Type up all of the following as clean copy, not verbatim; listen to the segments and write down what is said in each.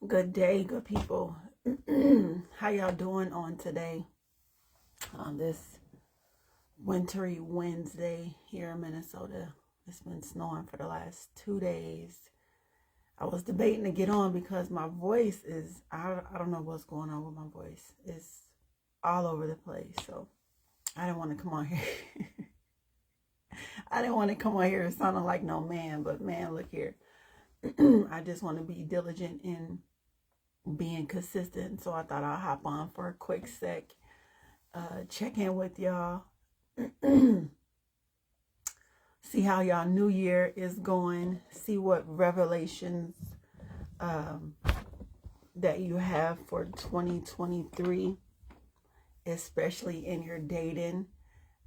Good day, good people. How y'all doing on today? On this wintry Wednesday here in Minnesota. It's been snowing for the last 2 days. I was debating to get on because my voice is, I don't know what's going on with my voice. It's all over the place. So I didn't want to come on here. I didn't want to come on here sounding like no man, but man, look here. I just want to be diligent in being consistent. So I thought I'll hop on for a quick sec, check in with y'all, see how y'all new year is going, see what revelations that you have for 2023, especially in your dating.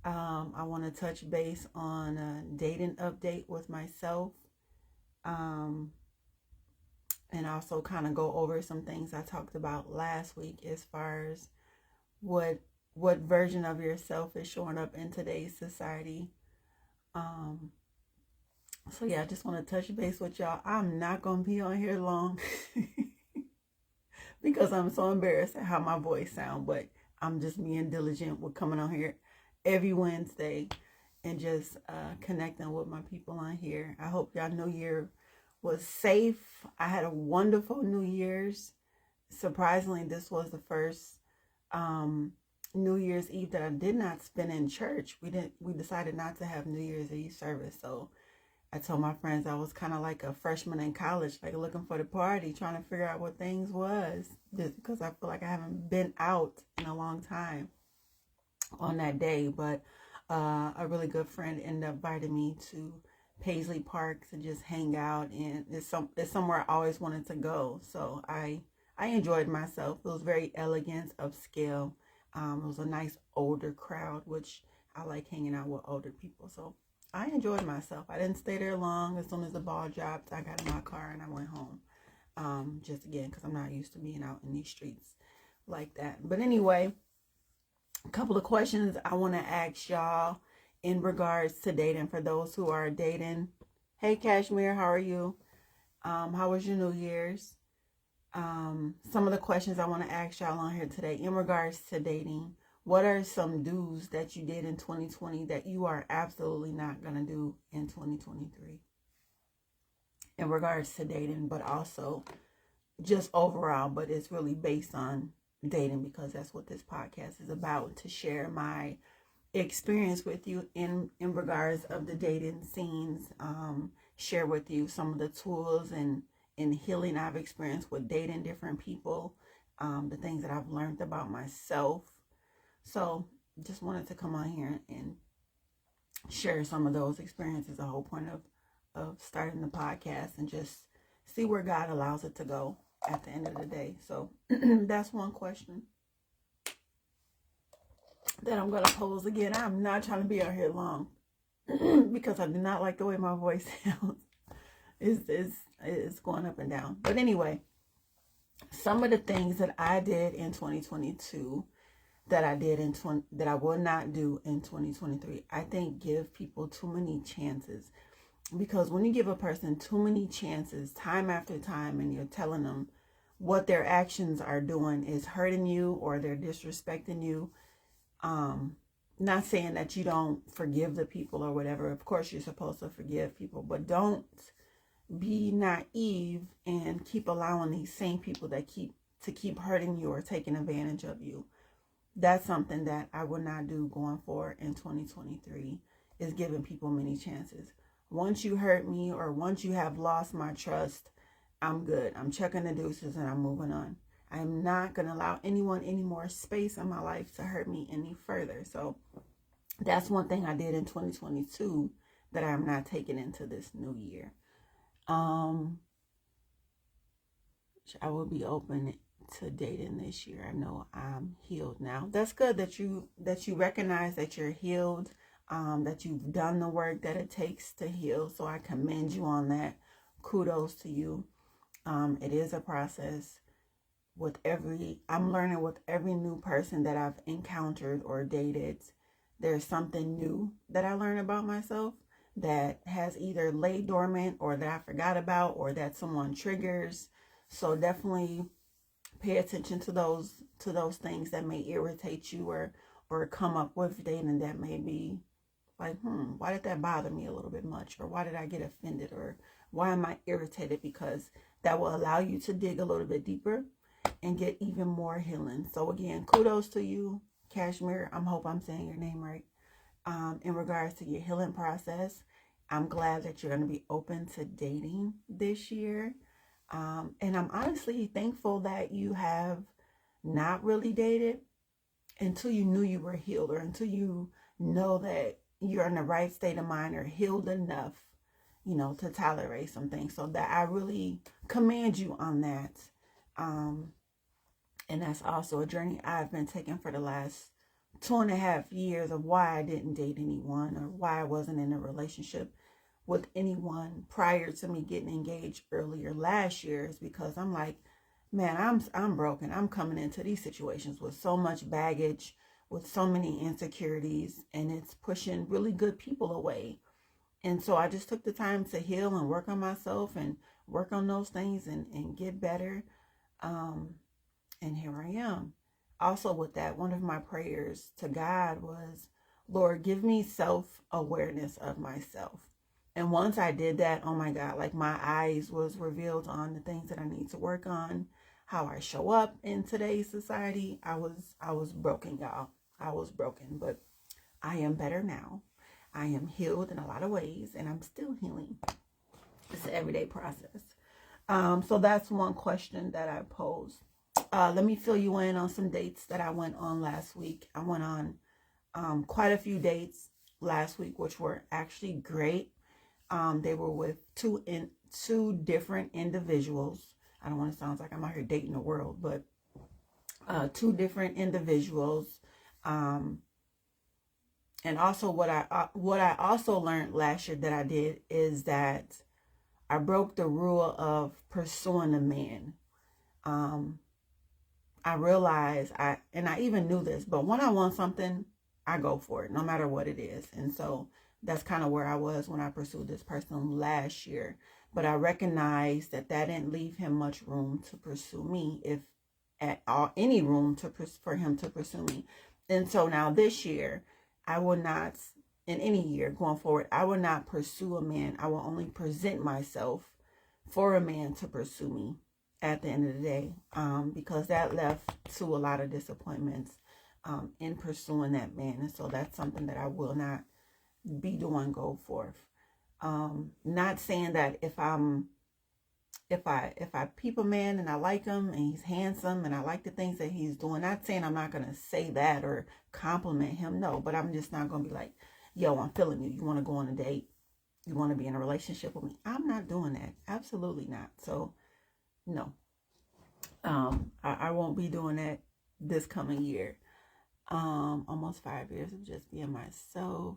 I want to touch base on a dating update with myself. And also kind of go over some things I talked about last week as far as what version of yourself is showing up in today's society. So yeah, I just want to touch base with y'all. I'm not going to be on here long because I'm so embarrassed at how my voice sounds, but I'm just being diligent with coming on here every Wednesday and just connecting with my people on here. I hope y'all New Year was safe. I had a wonderful New Year's. Surprisingly, this was the first New Year's Eve that I did not spend in church. We decided not to have New Year's Eve service. So I told my friends I was kind of like a freshman in college, like looking for the party, trying to figure out what things was, just because I feel like I haven't been out in a long time on that day. But a really good friend ended up inviting me to Paisley Park to just hang out, and it's somewhere I always wanted to go. So I enjoyed myself. It was very elegant, upscale. It was a nice older crowd, which I like hanging out with older people. So I enjoyed myself. I didn't stay there long. As soon as the ball dropped, I got in my car and I went home. Just again, because I'm not used to being out in these streets like that. But anyway, a couple of questions I want to ask y'all in regards to dating for those who are dating. Hey, Kashmir, how are you? How was your New Year's? Some of the questions I want to ask y'all on here today in regards to dating. What are some do's that you did in 2020 that you are absolutely not going to do in 2023 in regards to dating, but also just overall, but it's really based on dating because that's what this podcast is about, to share my experience with you in regards of the dating scenes, share with you some of the tools and healing I've experienced with dating different people, the things that I've learned about myself. So just wanted to come on here and share some of those experiences. The whole point of starting the podcast and just see where God allows it to go at the end of the day. So that's one question that I'm going to pose again. I'm not trying to be out here long because I do not like the way my voice sounds. It's going up and down. But anyway, some of the things that I did in 2022 that I will not do in 2023, I think give people too many chances. Because when you give a person too many chances time after time and you're telling them what their actions are doing is hurting you or they're disrespecting you, not saying that you don't forgive the people or whatever. Of course, you're supposed to forgive people, but don't be naive and keep allowing these same people that keep hurting you or taking advantage of you. That's something that I will not do going forward in 2023, is giving people many chances. Once you hurt me or once you have lost my trust, I'm good. I'm checking the deuces and I'm moving on. I'm not going to allow anyone any more space in my life to hurt me any further. So that's one thing I did in 2022 that I'm not taking into this new year. I will be open to dating this year. I know I'm healed now. That's good that you recognize that you're healed, that you've done the work that it takes to heal. So I commend you on that. Kudos to you. It is a process. I'm learning with every new person that I've encountered or dated, there's something new that I learn about myself that has either laid dormant or that I forgot about or that someone triggers. So definitely pay attention to those things that may irritate you, or come up with dating that may be like, why did that bother me a little bit much? Or why did I get offended? Or why am I irritated? Because that will allow you to dig a little bit deeper and get even more healing. So again, kudos to you, Kashmir. I hope I'm saying your name right. In regards to your healing process, I'm glad that you're going to be open to dating this year. And I'm honestly thankful that you have not really dated until you knew you were healed, or until you know that you're in the right state of mind or healed enough, to tolerate some things. So that I really commend you on that. And that's also a journey I've been taking for the last 2.5 years, of why I didn't date anyone, or why I wasn't in a relationship with anyone prior to me getting engaged earlier last year, is because I'm like, man, I'm broken. I'm coming into these situations with so much baggage, with so many insecurities, and it's pushing really good people away. And so I just took the time to heal and work on myself and work on those things, and get better. And here I am. Also with that, one of my prayers to God was, Lord, give me self-awareness of myself. And once I did that, oh my God, like my eyes was revealed on the things that I need to work on, how I show up in today's society. I was broken, y'all. I was broken, but I am better now. I am healed in a lot of ways, and I'm still healing. It's an everyday process. So that's one question that I posed. Let me fill you in on some dates that I went on last week. I went on quite a few dates last week, which were actually great. They were with two different individuals. I don't want to sound like I'm out here dating the world, but two different individuals. And also what I also learned last year that I did is that I broke the rule of pursuing a man. I realized I even knew this, but when I want something, I go for it, no matter what it is. And so that's kind of where I was when I pursued this person last year. But I recognized that didn't leave him much room to pursue me, if at all, any room for him to pursue me. And so now this year, I will not, in any year going forward, I will not pursue a man. I will only present myself for a man to pursue me at the end of the day, because that left to a lot of disappointments in pursuing that man. And so that's something that I will not be doing go forth. Not saying that if I peep a man and I like him and he's handsome and I like the things that he's doing, not saying I'm not going to say that or compliment him, no, but I'm just not going to be like, yo, I'm feeling you. You want to go on a date? You want to be in a relationship with me? I'm not doing that. Absolutely not. So, no. I won't be doing that this coming year. Almost 5 years of just being myself.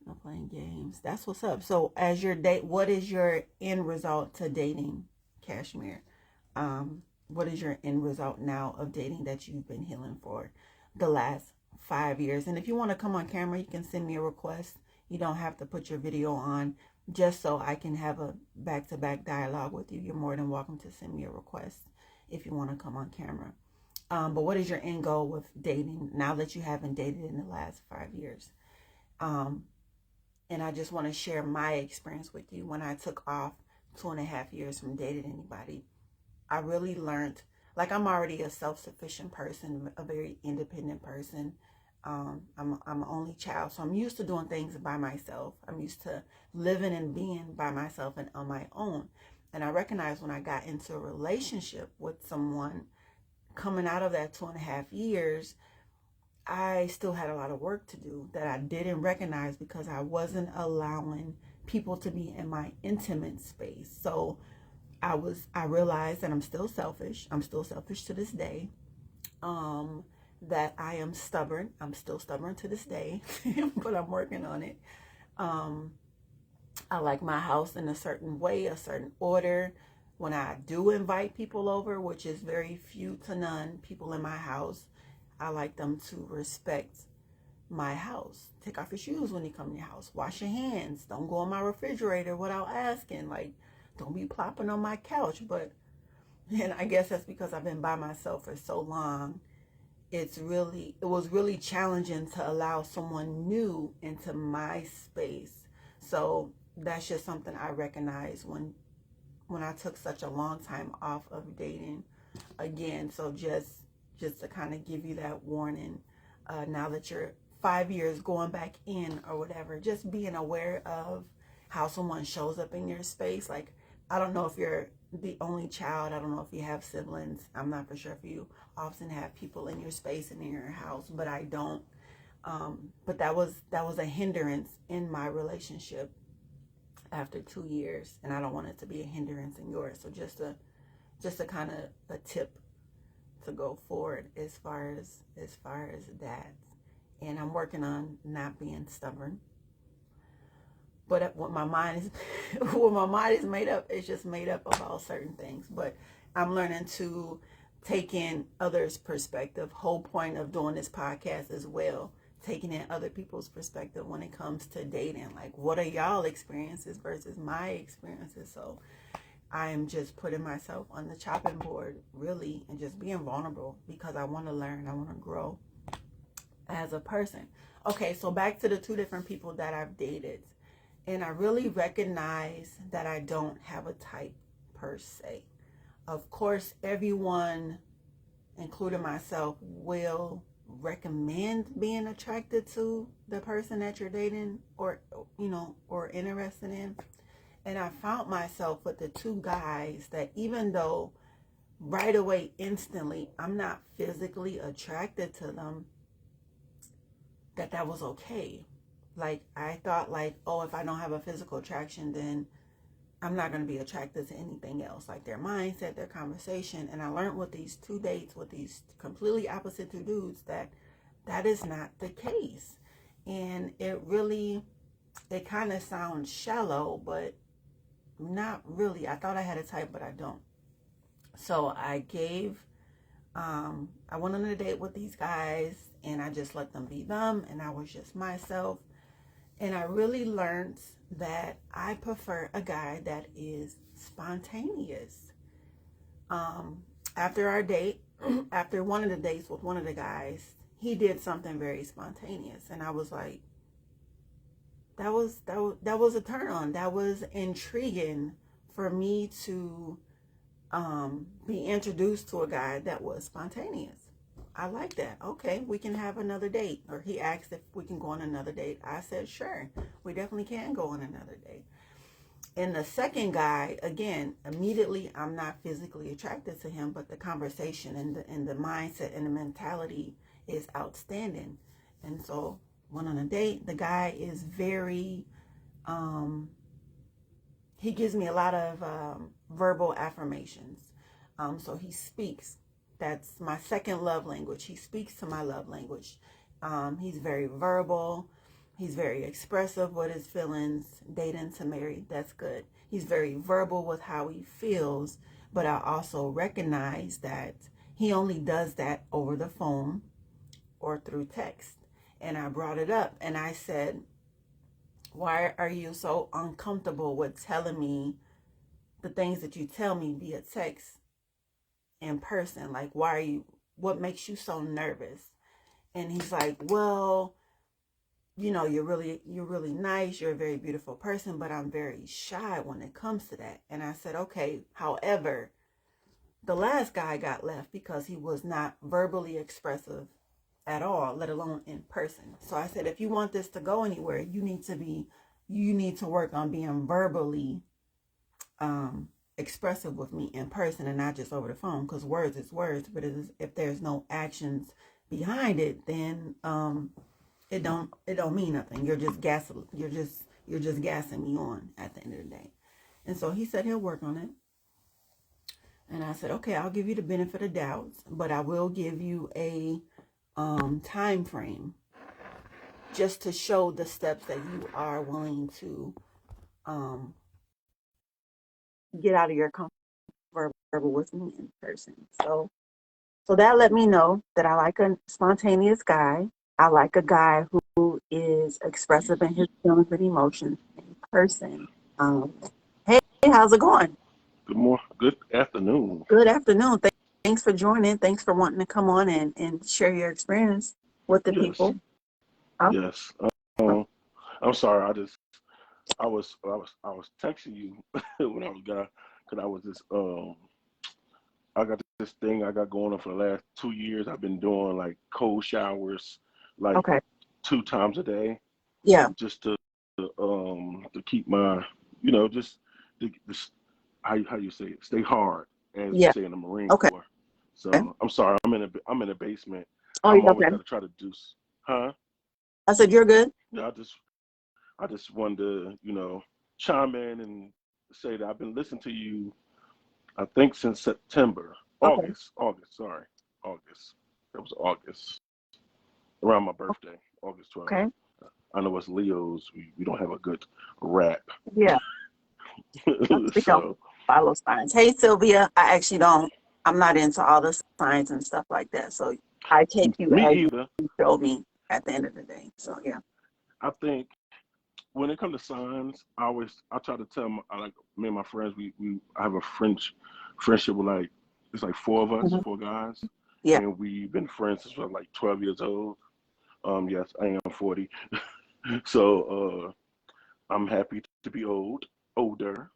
No playing games. That's what's up. So as your date, what is your end result to dating, Kashmir? What is your end result now of dating that you've been healing for the last 5 years? And if you want to come on camera, you can send me a request. You don't have to put your video on, just so I can have a back-to-back dialogue with you. You're more than welcome to send me a request if you want to come on camera. But what is your end goal with dating now that you haven't dated in the last 5 years? And I just want to share my experience with you. When I took off 2.5 years from dating anybody, I really learned, like, I'm already a self-sufficient person, a very independent person. I'm an only child, so I'm used to doing things by myself. I'm used to living and being by myself and on my own. And I recognized when I got into a relationship with someone, coming out of that 2.5 years, I still had a lot of work to do that I didn't recognize because I wasn't allowing people to be in my intimate space. So I realized that I'm still selfish. I'm still selfish to this day. That I am stubborn. I'm still stubborn to this day, but I'm working on it. I like my house in a certain way, a certain order. When I do invite people over, which is very few to none people in my house, I like them to respect my house. Take off your shoes when you come in your house. Wash your hands. Don't go in my refrigerator without asking. Like, don't be plopping on my couch. But and I guess that's because I've been by myself for so long. It was really challenging to allow someone new into my space. So that's just something I recognize when I took such a long time off of dating again. So just to kind of give you that warning, now that you're 5 years going back in or whatever, just being aware of how someone shows up in your space. Like, I don't know if you're the only child. I don't know if you have siblings. I'm not for sure if you often have people in your space and in your house, but I don't. But that was a hindrance in my relationship after 2 years, and I don't want it to be a hindrance in yours. So just a kind of a tip to go forward as far as that. And I'm working on not being stubborn. But what my mind is what my mind is made up, it's just made up about certain things. But I'm learning to take in others' perspective. Whole point of doing this podcast as well, taking in other people's perspective when it comes to dating. Like, what are y'all experiences versus my experiences? So I am just putting myself on the chopping board, really, and just being vulnerable because I want to learn, I want to grow as a person. Okay, so back to the two different people that I've dated. And I really recognize that I don't have a type per se. Of course, everyone, including myself, will recommend being attracted to the person that you're dating or interested in. And I found myself with the two guys that even though right away, instantly, I'm not physically attracted to them, that was okay. Like, I thought, like, oh, if I don't have a physical attraction, then I'm not going to be attracted to anything else, like their mindset, their conversation. And I learned with these two dates with these completely opposite two dudes that is not the case. And it kind of sounds shallow, but not really. I thought I had a type, but I don't. So I went on a date with these guys, and I just let them be them, and I was just myself. And I really learned that I prefer a guy that is spontaneous. After our date, after one of the dates with one of the guys, he did something very spontaneous, and I was like, that was a turn on. That was intriguing for me to be introduced to a guy that was spontaneous. I like that. Okay, we can have another date. Or he asked if we can go on another date. I said, sure, we definitely can go on another date. And the second guy, again, immediately I'm not physically attracted to him, but the conversation and the mindset and the mentality is outstanding. And so went on a date. The guy is very, he gives me a lot of verbal affirmations. So he speaks. That's my second love language. He speaks to my love language. He's very verbal. He's very expressive with his feelings. Dating to marry, that's good. He's very verbal with how he feels, but I also recognize that he only does that over the phone or through text. And I brought it up and I said, why are you so uncomfortable with telling me the things that you tell me via text in person? Like, what makes you so nervous? And he's like, well, you're really nice. You're a very beautiful person, but I'm very shy when it comes to that. And I said, okay, however, the last guy got left because he was not verbally expressive at all, let alone in person. So I said, if you want this to go anywhere, you need to work on being verbally expressive with me in person and not just over the phone, because words is words, but if there's no actions behind it, then it don't mean nothing. You're just gassing me on at the end of the day. And so he said he'll work on it. And I said, okay, I'll give you the benefit of doubts, but I will give you a time frame just to show the steps that you are willing to get out of your comfort verbal with me in person. So that let me know that I like a spontaneous guy. I like a guy who is expressive in his feelings and emotions in person. Hey, how's it going? Good afternoon. Good afternoon. Thanks for joining. Thanks for wanting to come on and share your experience with the Yes, people. Oh, yes. Um, I'm sorry. I was texting you when I was got because I was just I got this thing I got going on for the last 2 years. I've been doing like cold showers like okay. 2 times a day Yeah. just to keep my just to how you say it, stay hard, as we Yeah. say in the Marine Okay. Corps. So I'm sorry, I'm in a basement. Oh, I'm you're always okay. got to try to do huh? I said you're good. Yeah, I just wanted to, chime in and say that I've been listening to you, I think since September. Okay. August, sorry. August. It was August. Around my birthday, August 12th. Okay. I know us Leos, we don't have a good rap. Yeah. We don't So follow signs. Hey, Sylvia. I actually don't. I'm not into all the signs and stuff like that. So I take you me as either. you show me at the end of the day. So yeah. I think when it comes to signs, I try to tell like me and my friends, we I have a friendship with like it's like four of us, Mhm. four guys, Yeah. and we've been friends since we're like 12 years old. Yes, I am 40, so I'm happy to be older,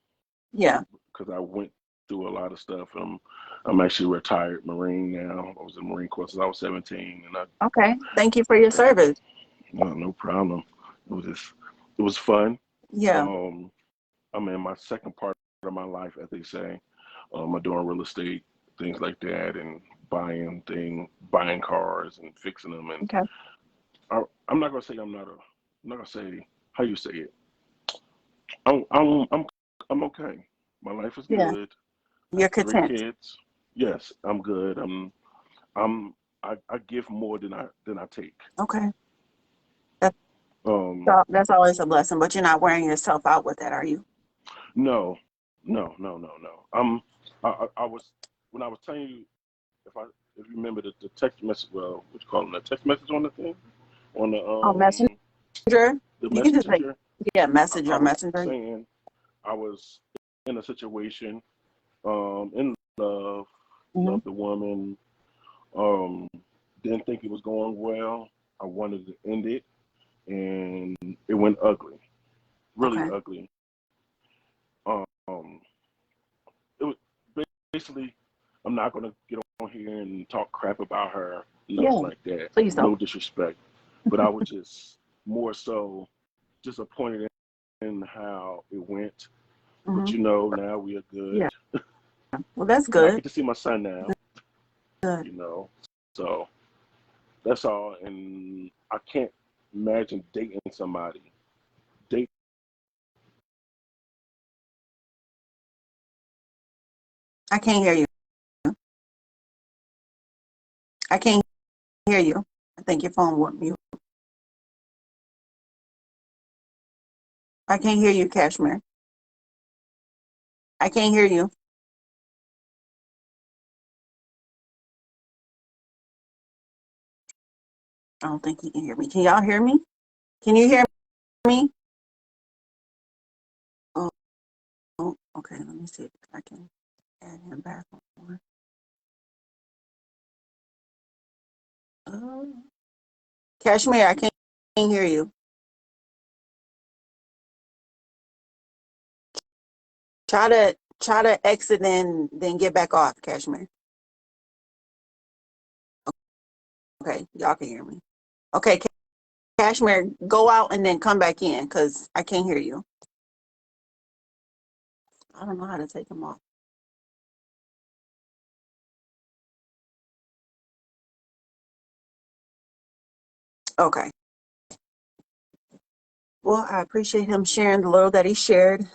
Yeah. because I went through a lot of stuff. I'm actually retired Marine now. I was in the Marine Corps since I was 17, and Okay. Thank you for your service. no problem. It was fun. Yeah. Um, I'm in my second part of my life, as they say. I'm doing real estate, things like that, and buying cars and fixing them. And Okay. I'm not gonna say I'm not gonna say how you say it. I'm okay. My life is Yeah. good. I You're have three content. kids. Yes, I'm good. I'm I give more than I take. Okay. That's Um, that's always a blessing, but you're not wearing yourself out with that, are you? no, no. I was when I was telling you, if you remember the text message, well, what you call them, the text message on the thing, on Oh, messenger. the You can just say, messenger. yeah, I messenger or was messenger. saying I was in a situation, in love, Hmm. loved the woman, um, didn't think it was going well. I wanted to end it, and it went ugly, really Okay. ugly. Um, it was basically, I'm not gonna get on here and talk crap about her, nothing Yeah. like that. Please don't. No disrespect, but I was just more so disappointed in how it went. But Hmm. now we are Yeah. good, Well, that's and I good. get to see my son now. Good. You know, so that's all. And I can't imagine dating somebody. Date. I can't hear you. I can't hear you. I think your phone went mute. I can't hear you, Cashmere. I can't hear you. I don't think he can hear me. Can y'all hear me? Can you hear me? Oh, oh, okay. Let me see if I can add him back on. Oh, Cashmere, I can't hear you. Try to exit and then get back off, Cashmere. Okay, y'all can hear me. Okay, Cashmere, go out and then come back in because I can't hear you. I don't know how to take him off. Okay. Well, I appreciate him sharing the little that he shared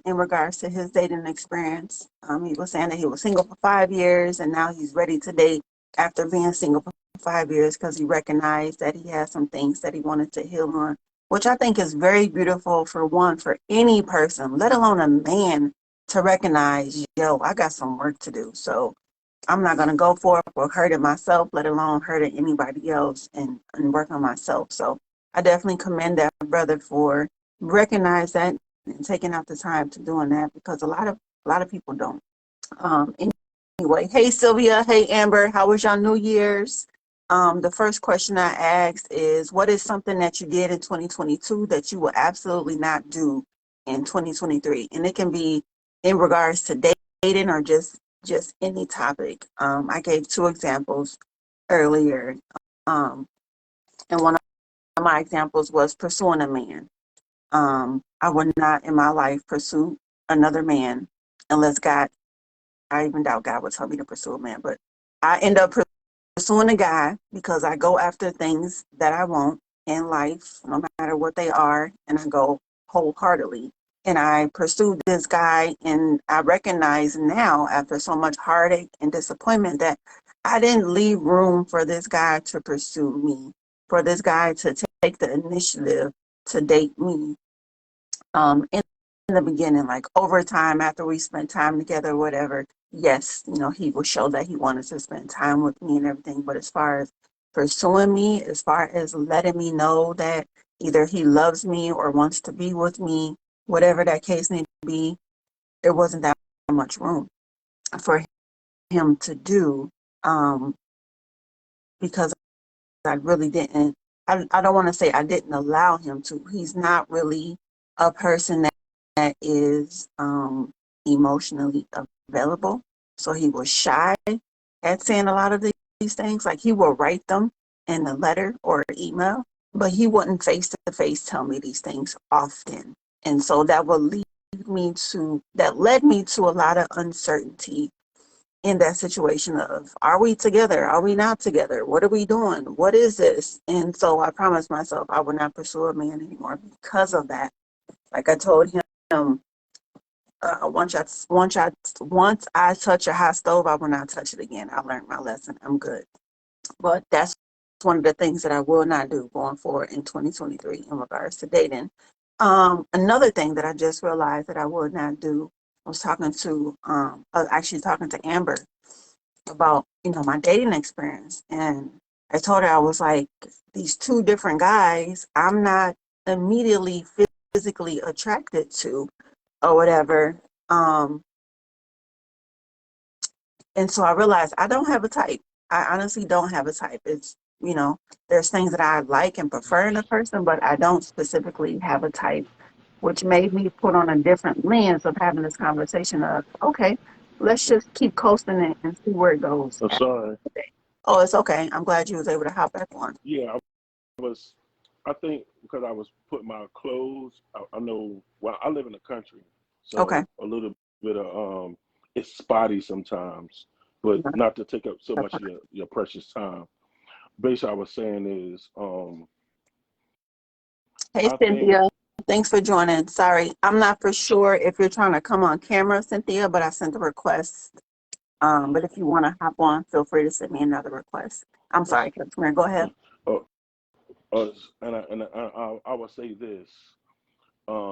in regards to his dating experience. He was saying that he was single for 5 years and now he's ready to date after being single for 5 years because he recognized that he had some things that he wanted to heal on, which I think is very beautiful for one, for any person, let alone a man, to recognize, yo, I got some work to do. So I'm not going to go for it or hurt it myself, let alone hurting anybody else and work on myself. So I definitely commend that brother for recognize that and taking out the time to doing that because a lot of A lot of people don't. Um, anyway, hey Sylvia, hey Amber, how was your New Year's? The first question I asked is, what is something that you did in 2022 that you will absolutely not do in 2023? And it can be in regards to dating or just any topic. I gave two examples earlier. And one of my examples was pursuing a man. I would not in my life pursue another man unless God, I even doubt God would tell me to pursue a man, but I end up pursuing a guy because I go after things that I want in life, no matter what they are, and I go wholeheartedly. And I pursued this guy, and I recognize now, after so much heartache and disappointment, that I didn't leave room for this guy to pursue me, for this guy to take the initiative to date me. In the beginning, like over time, after we spent time together, whatever, yes, he will show that he wanted to spend time with me and everything. But as far as pursuing me, as far as letting me know that either he loves me or wants to be with me, whatever that case may be, there wasn't that much room for him to do, um, because I really didn't. I don't want to say I didn't allow him to. He's not really a person that is emotionally available. So he was shy at saying a lot of these things. Like he will write them in a letter or email, but he wouldn't face to face tell me these things often. And so that led me to a lot of uncertainty in that situation of, are we together? Are we not together? What are we doing? What is this? And so I promised myself I would not pursue a man anymore because of that. Like I told him, once I touch a hot stove, I will not touch it again. I learned my lesson. I'm good. But that's one of the things that I will not do going forward in 2023 in regards to dating. Another thing that I just realized that I would not do, I was actually talking to Amber about, my dating experience. And I told her, I was like, these two different guys, I'm not immediately physically attracted to or whatever. And so I realized I don't have a type. I honestly don't have a type. It's, there's things that I like and prefer in a person, but I don't specifically have a type, which made me put on a different lens of having this conversation of, okay, let's just keep coasting it and see where it goes. I'm sorry. Oh, it's okay. I'm glad you was able to hop back on. Yeah, I think because I was putting my clothes, I know, well, I live in the country, Okay. so a little bit of, it's spotty sometimes, but not to take up so much of your precious time. Basically, I was saying is, Hey, I think, Cynthia. Thanks for joining. Sorry, I'm not for sure if you're trying to come on camera, Cynthia, but I sent a request. But if you want to hop on, feel free to send me another request. I'm sorry, Katrina, go ahead. uh, I would say this,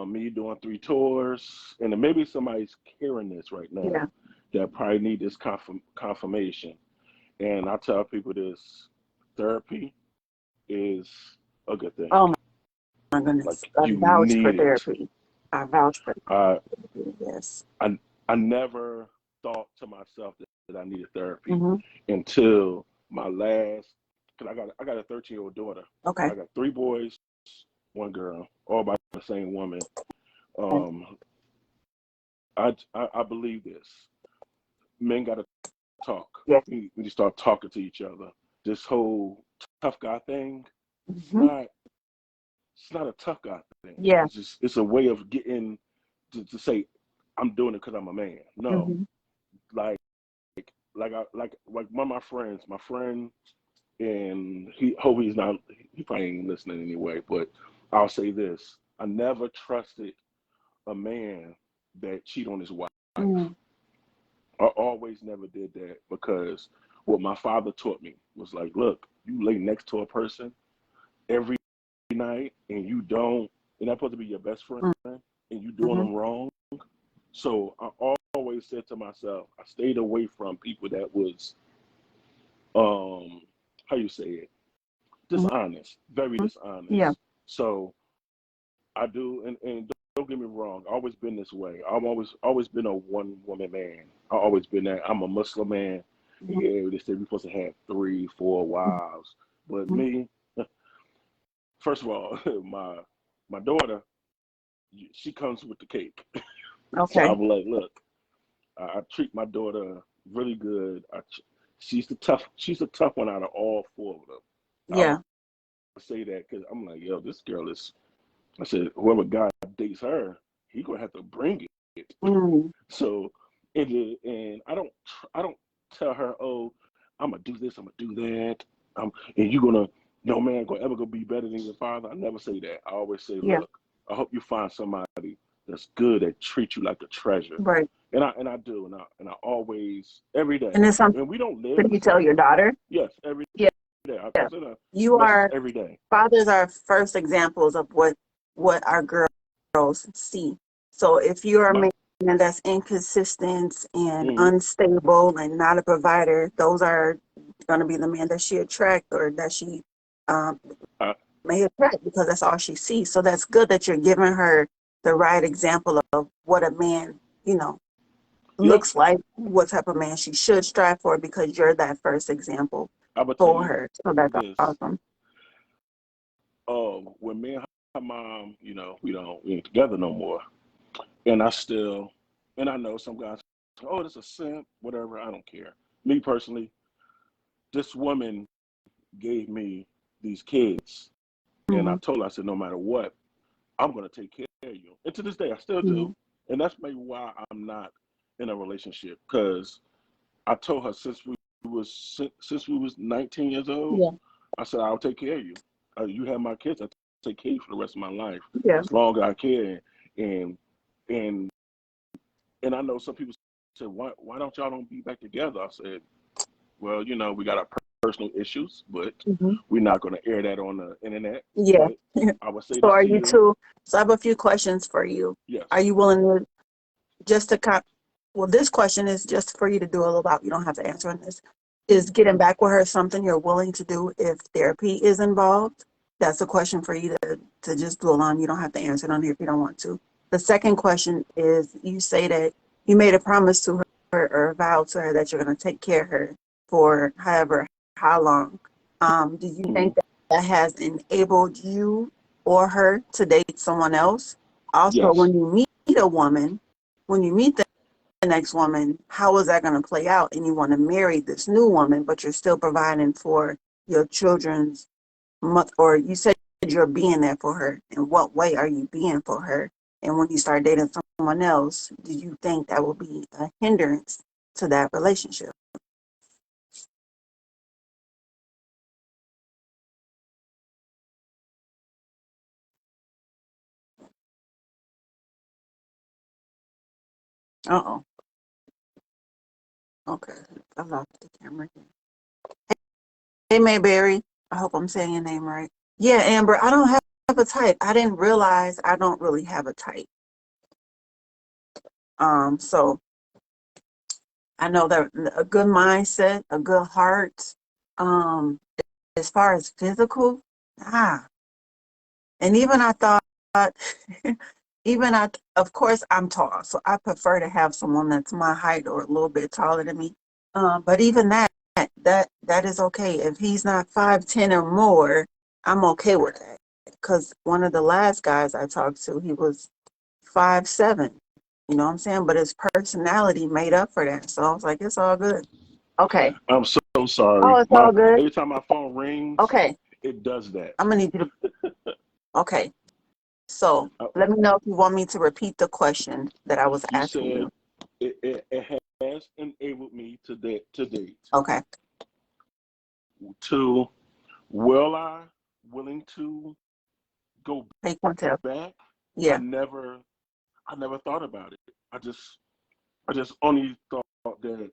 me doing 3 tours, and then maybe somebody's hearing this right now Yeah. that probably need this confirmation. And I tell people this: therapy is a good thing. Oh my goodness. Like I you vouch for need it. therapy. I vouch for I therapy. Yes. I never thought to myself that I needed therapy Mm-hmm. until my last. Cause I got a 13-year-old daughter. Okay. I got 3 boys, 1 girl, all by the same woman. Um, I believe this. Men got to talk. Yes. We need to start talking to each other. This whole tough guy thing, it's Mm-hmm. not it's not a tough guy thing. Yeah. It's a way of getting to say I'm doing it because I'm a man. No, Mm-hmm. like like one of my friend, and he hope he's not, he probably ain't listening anyway. But I'll say this: I never trusted a man that cheat on his wife. Mm-hmm. I always never did that because what my father taught me was like, look, you lay next to a person every night and you don't, and that's supposed to be your best friend, and you doing Mm-hmm. them wrong. So I always said to myself, I stayed away from people that was, how you say it, dishonest, very Yeah. dishonest. So I do, and don't get me wrong. I've always been this way. I've always been a one woman man. I've always been that. I'm a Muslim man. Yeah, they say we're supposed to have 3, 4 wives. But Mhm. me, first of all, my daughter, she comes with the cake. So Okay. I'm like, look, I treat my daughter really good. She's the tough one out of all 4 of them. I Yeah. would say that because I'm like, yo, this girl is. I said, whoever guy dates her, he gonna have to bring it. Mm. So, and I don't tell her, oh, I'm gonna do this, I'm gonna do that, and you gonna, no man gonna ever gonna be better than your father. I never say that. I always say, Yeah. look, I hope you find somebody that's good that treats you like a treasure, Right. and I do, and I always every day, And it's something and we don't live the you tell your same. daughter. Yes, every Yeah. day. I Yeah. send a You message are every day. fathers are first examples of what our girls see. So if you're a My, man that's inconsistent and mm-hmm, unstable and not a provider, those are going to be the man that she attract or that she um, I, may attract because that's all she sees. So that's good that you're giving her the right example of what a man, yep. looks like, what type of man she should strive for because you're that first example I will tell for you her. So that's this. awesome. When me and her mom, we ain't together no more. And and I know some guys, oh, this is a simp, whatever. I don't care. Me personally, this woman gave me these kids, and I Hmm. told her, I said, no matter what, I'm gonna take care of you. And to this day, I still Hmm. do. And that's maybe why I'm not in a relationship, because I told her since we was 19 years old, Yeah. I said I'll take care of you. You have my kids. I'll take care of you for the rest of my life Yeah. as long as I can. And and and I know some people said, why don't be back together? I said, well, we got our personal issues, but Hmm. we're not going to air that on the internet. Yeah. But I would say So this are to you you, two? So I have a few questions for you. Are yes, you willing to just to well, this question is just for you to do a little about. You don't have to answer on this. Is getting back with her something you're willing to do if therapy is involved? That's a question for you to just dwell on. You don't have to answer it on here if you don't want to. The second question is you say that you made a promise to her or a vow to her that you're going to take care of her for however how long. Do you hmm think that has enabled you or her to date someone else? Also, yes. when you meet the next woman, how is that going to play out? And you want to marry this new woman, but you're still providing for your children's month, or you said you're being there for her. In what way are you being for her? And when you start dating someone else, do you think that will be a hindrance to that relationship? Uh-oh. Okay. I lost the camera again. Hey, Mayberry. I hope I'm saying your name right. Yeah, Amber, I don't have a type. I didn't realize I don't really have a type. So I know that a good mindset, a good heart, um, as far as physical, ah, and even I thought, of course, I'm tall, so I prefer to have someone that's my height or a little bit taller than me. But even that is okay. If he's not 5'10" or more, I'm okay with that. Because one of the last guys I talked to, he was 5'7". You know what I'm saying? But his personality made up for that. So I was like, it's all good. Okay. I'm so Oh, sorry. it's all good. Every time my phone rings, Okay. it does that. I'm gonna need you to. Okay. So Uh, let me know if you want me to repeat the question that I was you asking said you. it has enabled me to date. Okay. To will I willing to go Take one tip. back? I Yeah. never I never thought about it. I just only thought that,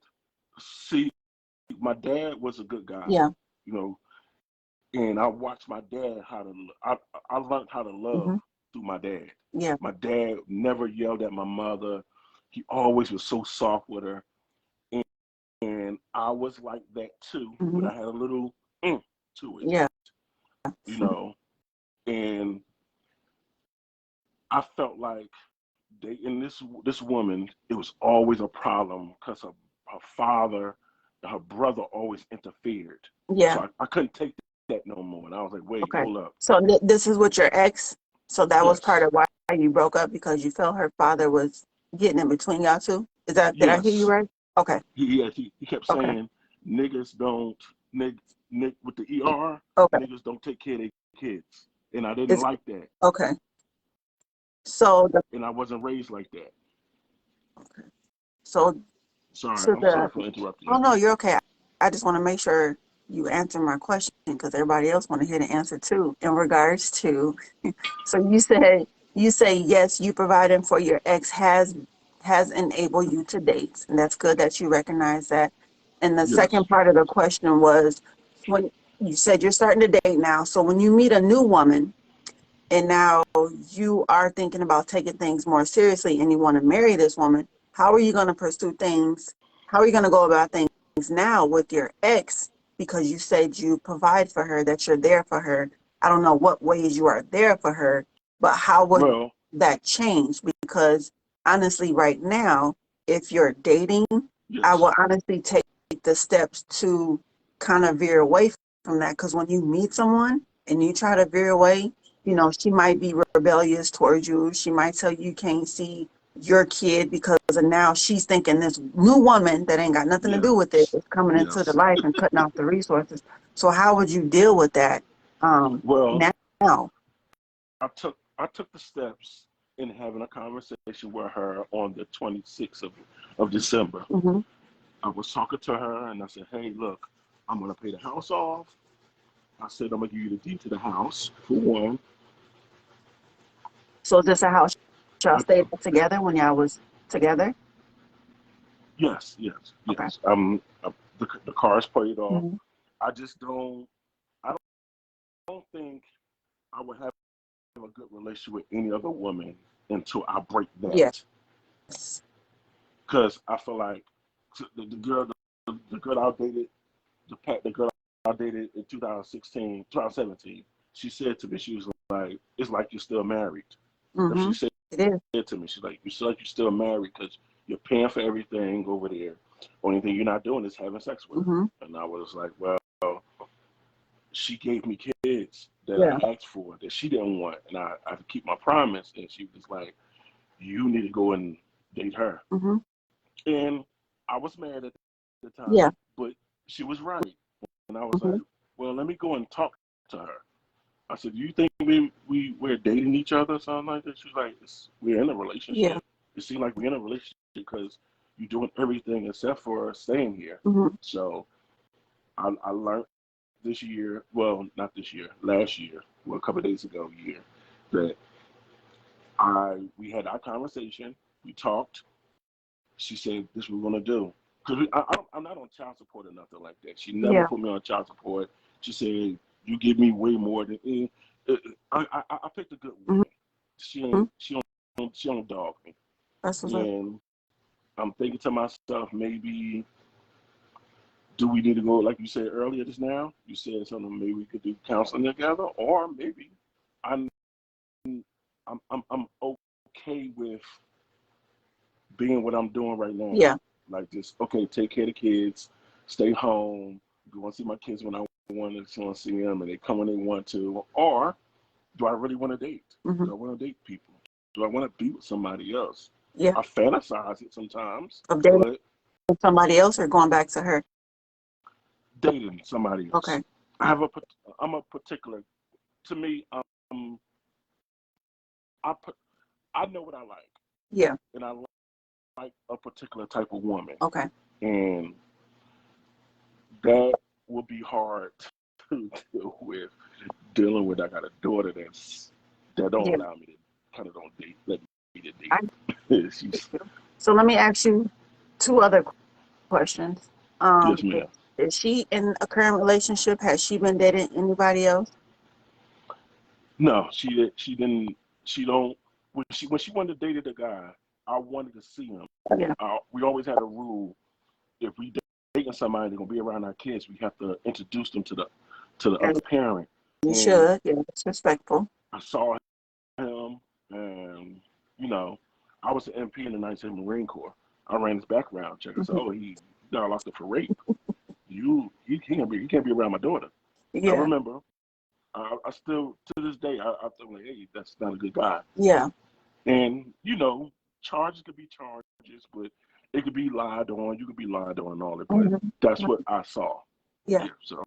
see, my dad was a good guy, Yeah. you know, and I watched my dad I learned how to love Hmm. through my dad. Yeah. My dad never yelled at my mother. He always was so soft with her. And, and I was like that too, but Hmm. I had a little to it, Yeah. you know. And I felt like dating this woman, it was always a problem because her father and her brother always interfered. Yeah. So I couldn't take that no more. And I was like, wait, Okay. hold up. So this is with your ex. So that was part Yes, of why you broke up, because you felt her father was getting in between y'all two. Did I hear you yes. right? Okay. He kept Okay. saying niggas don't with the ER, Okay. niggas don't take care of their kids. And I didn't It's like that. okay. So And I wasn't raised like that. okay. So Sorry, to I'm sorry the for interrupting oh you. no, you're okay. I just want to make sure you answer my question because everybody else want to hear the answer too. In regards to, so you say yes, you providing for your ex has enabled you to date, and that's good that you recognize that. And the Yes. second part of the question was when you said you're starting to date now. So when you meet a new woman and now you are thinking about taking things more seriously and you want to marry this woman, how are you going to pursue things? How are you going to go about things now with your ex? Because you said you provide for her, that you're there for her. I don't know what ways you are there for her, but how would Well, that change? Because honestly, right now, if you're dating, I yes. will honestly take the steps to kind of veer away from that. Because when you meet someone and you try to veer away, she might be rebellious towards you. She might tell you can't see your kid because of now she's thinking this new woman that ain't got nothing to Yeah. do with it is coming into the Yes. life and cutting off the resources. So how would you deal with that Well, now? I took the steps in having a conversation with her on the 26th of December. Hmm. I was talking to her and I said, hey, look, I'm gonna pay the house off. I said I'm gonna give you the deed to the house for one. So is this a house y'all I, stayed together when y'all was together? yes, yes, Okay. yes. The car is paid off. Hmm. I just don't. I don't think I would have a good relationship with any other woman until I break that. Yes. Because I feel like the girl I dated, the girl I dated in 2016, 2017, she said to me, she was like, "It's like you're still married." If Hmm. she said It is. to me, she's like, "You feel like you're still married because you're paying for everything over there. Only thing you're not doing is having sex with her." Hmm. And I was like, "Well, she gave me kids that Yeah. I asked for that she didn't want, and I had to keep my promise." And she was like, "You need to go and date her." Hmm. And I was mad at the Yeah. time, but she was right. And I was Hmm. like, well, let me go and talk to her. I said, do you think we're dating each other or something like that? She was like, we're in a Yeah. relationship. It seems like we're in a relationship because you're doing everything except for staying here. Hmm. So I learned this year, well, not this year, last year, well, a couple of days ago, that we had our conversation. We talked. She said, this is what we're going to do. Because I'm not on child support or nothing like that. She never Yeah. put me on child support. She said, you give me way more than I picked a good woman. She Hmm. ain't she don't dog me. That's what's up. And I'm thinking to myself, maybe do we need to go, like you said earlier just now? You said something, maybe we could do counseling together, or maybe I'm I'm okay with being what I'm doing right now. Yeah. Like just okay, take care of the kids, stay home, go and see my kids when I want to see them, and they come when they want to. Or do I really want to date? Hmm. Do I want to date people? Do I want to be with somebody else? Yeah. I fantasize it sometimes, Of dating but somebody else or going back to her. dating somebody else. Okay. I have a I'm a particular. To me, I put I know what I like, Yeah. and I like a particular type of woman, Okay. and that will be hard to deal with. Dealing with, I got a daughter that don't Yeah. allow me to kind of don't date, let me to I date. get She's you. So let me ask you two other questions. yes, Is, ma'am. is she in a current relationship? Has she been dating anybody else? No, she didn't. She don't. When she wanted to date the guy, I wanted to see him. Yeah. We always had a rule: if we dating somebody, they're gonna be around our kids. We have to introduce them to the As other parent. you And should. Yeah. It's respectful. I saw him, and you know, I was an MP in the 97th Marine Corps. I ran his background check. I said, "Oh, he got locked up for rape. You can't be around my daughter." I Yeah. remember. I still to this day I think like, hey, that's not a good guy. Yeah. And you know, charges could be charges, but it could be lied on. You could be lied on and all that. But that's what I saw. Yeah. Yeah. So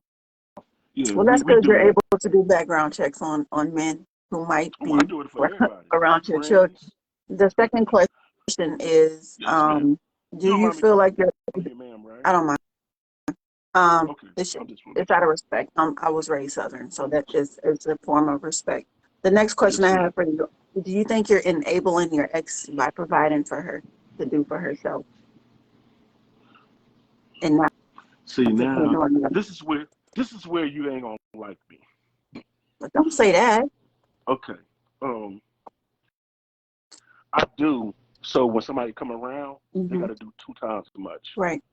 yeah, Well, that's we good. do You're that. able to do background checks on men who might Oh, be I do it for everybody. around your children. Friends. The second question is, Yes, ma'am. do You don't you mind me feel calling like you're? you here, ma'am, right? I don't mind. Okay. It's I'm just it's out of respect. I was raised Southern, so that is it's a form of respect. The next question yes, I ma'am. have for you: do you think you're enabling your ex by providing for her to do for herself and not See depend now, on you? this is where you ain't gonna like me. But don't say that. Okay. Um, I do. So when somebody come around, they Hmm. got to do 2 times as much. Right.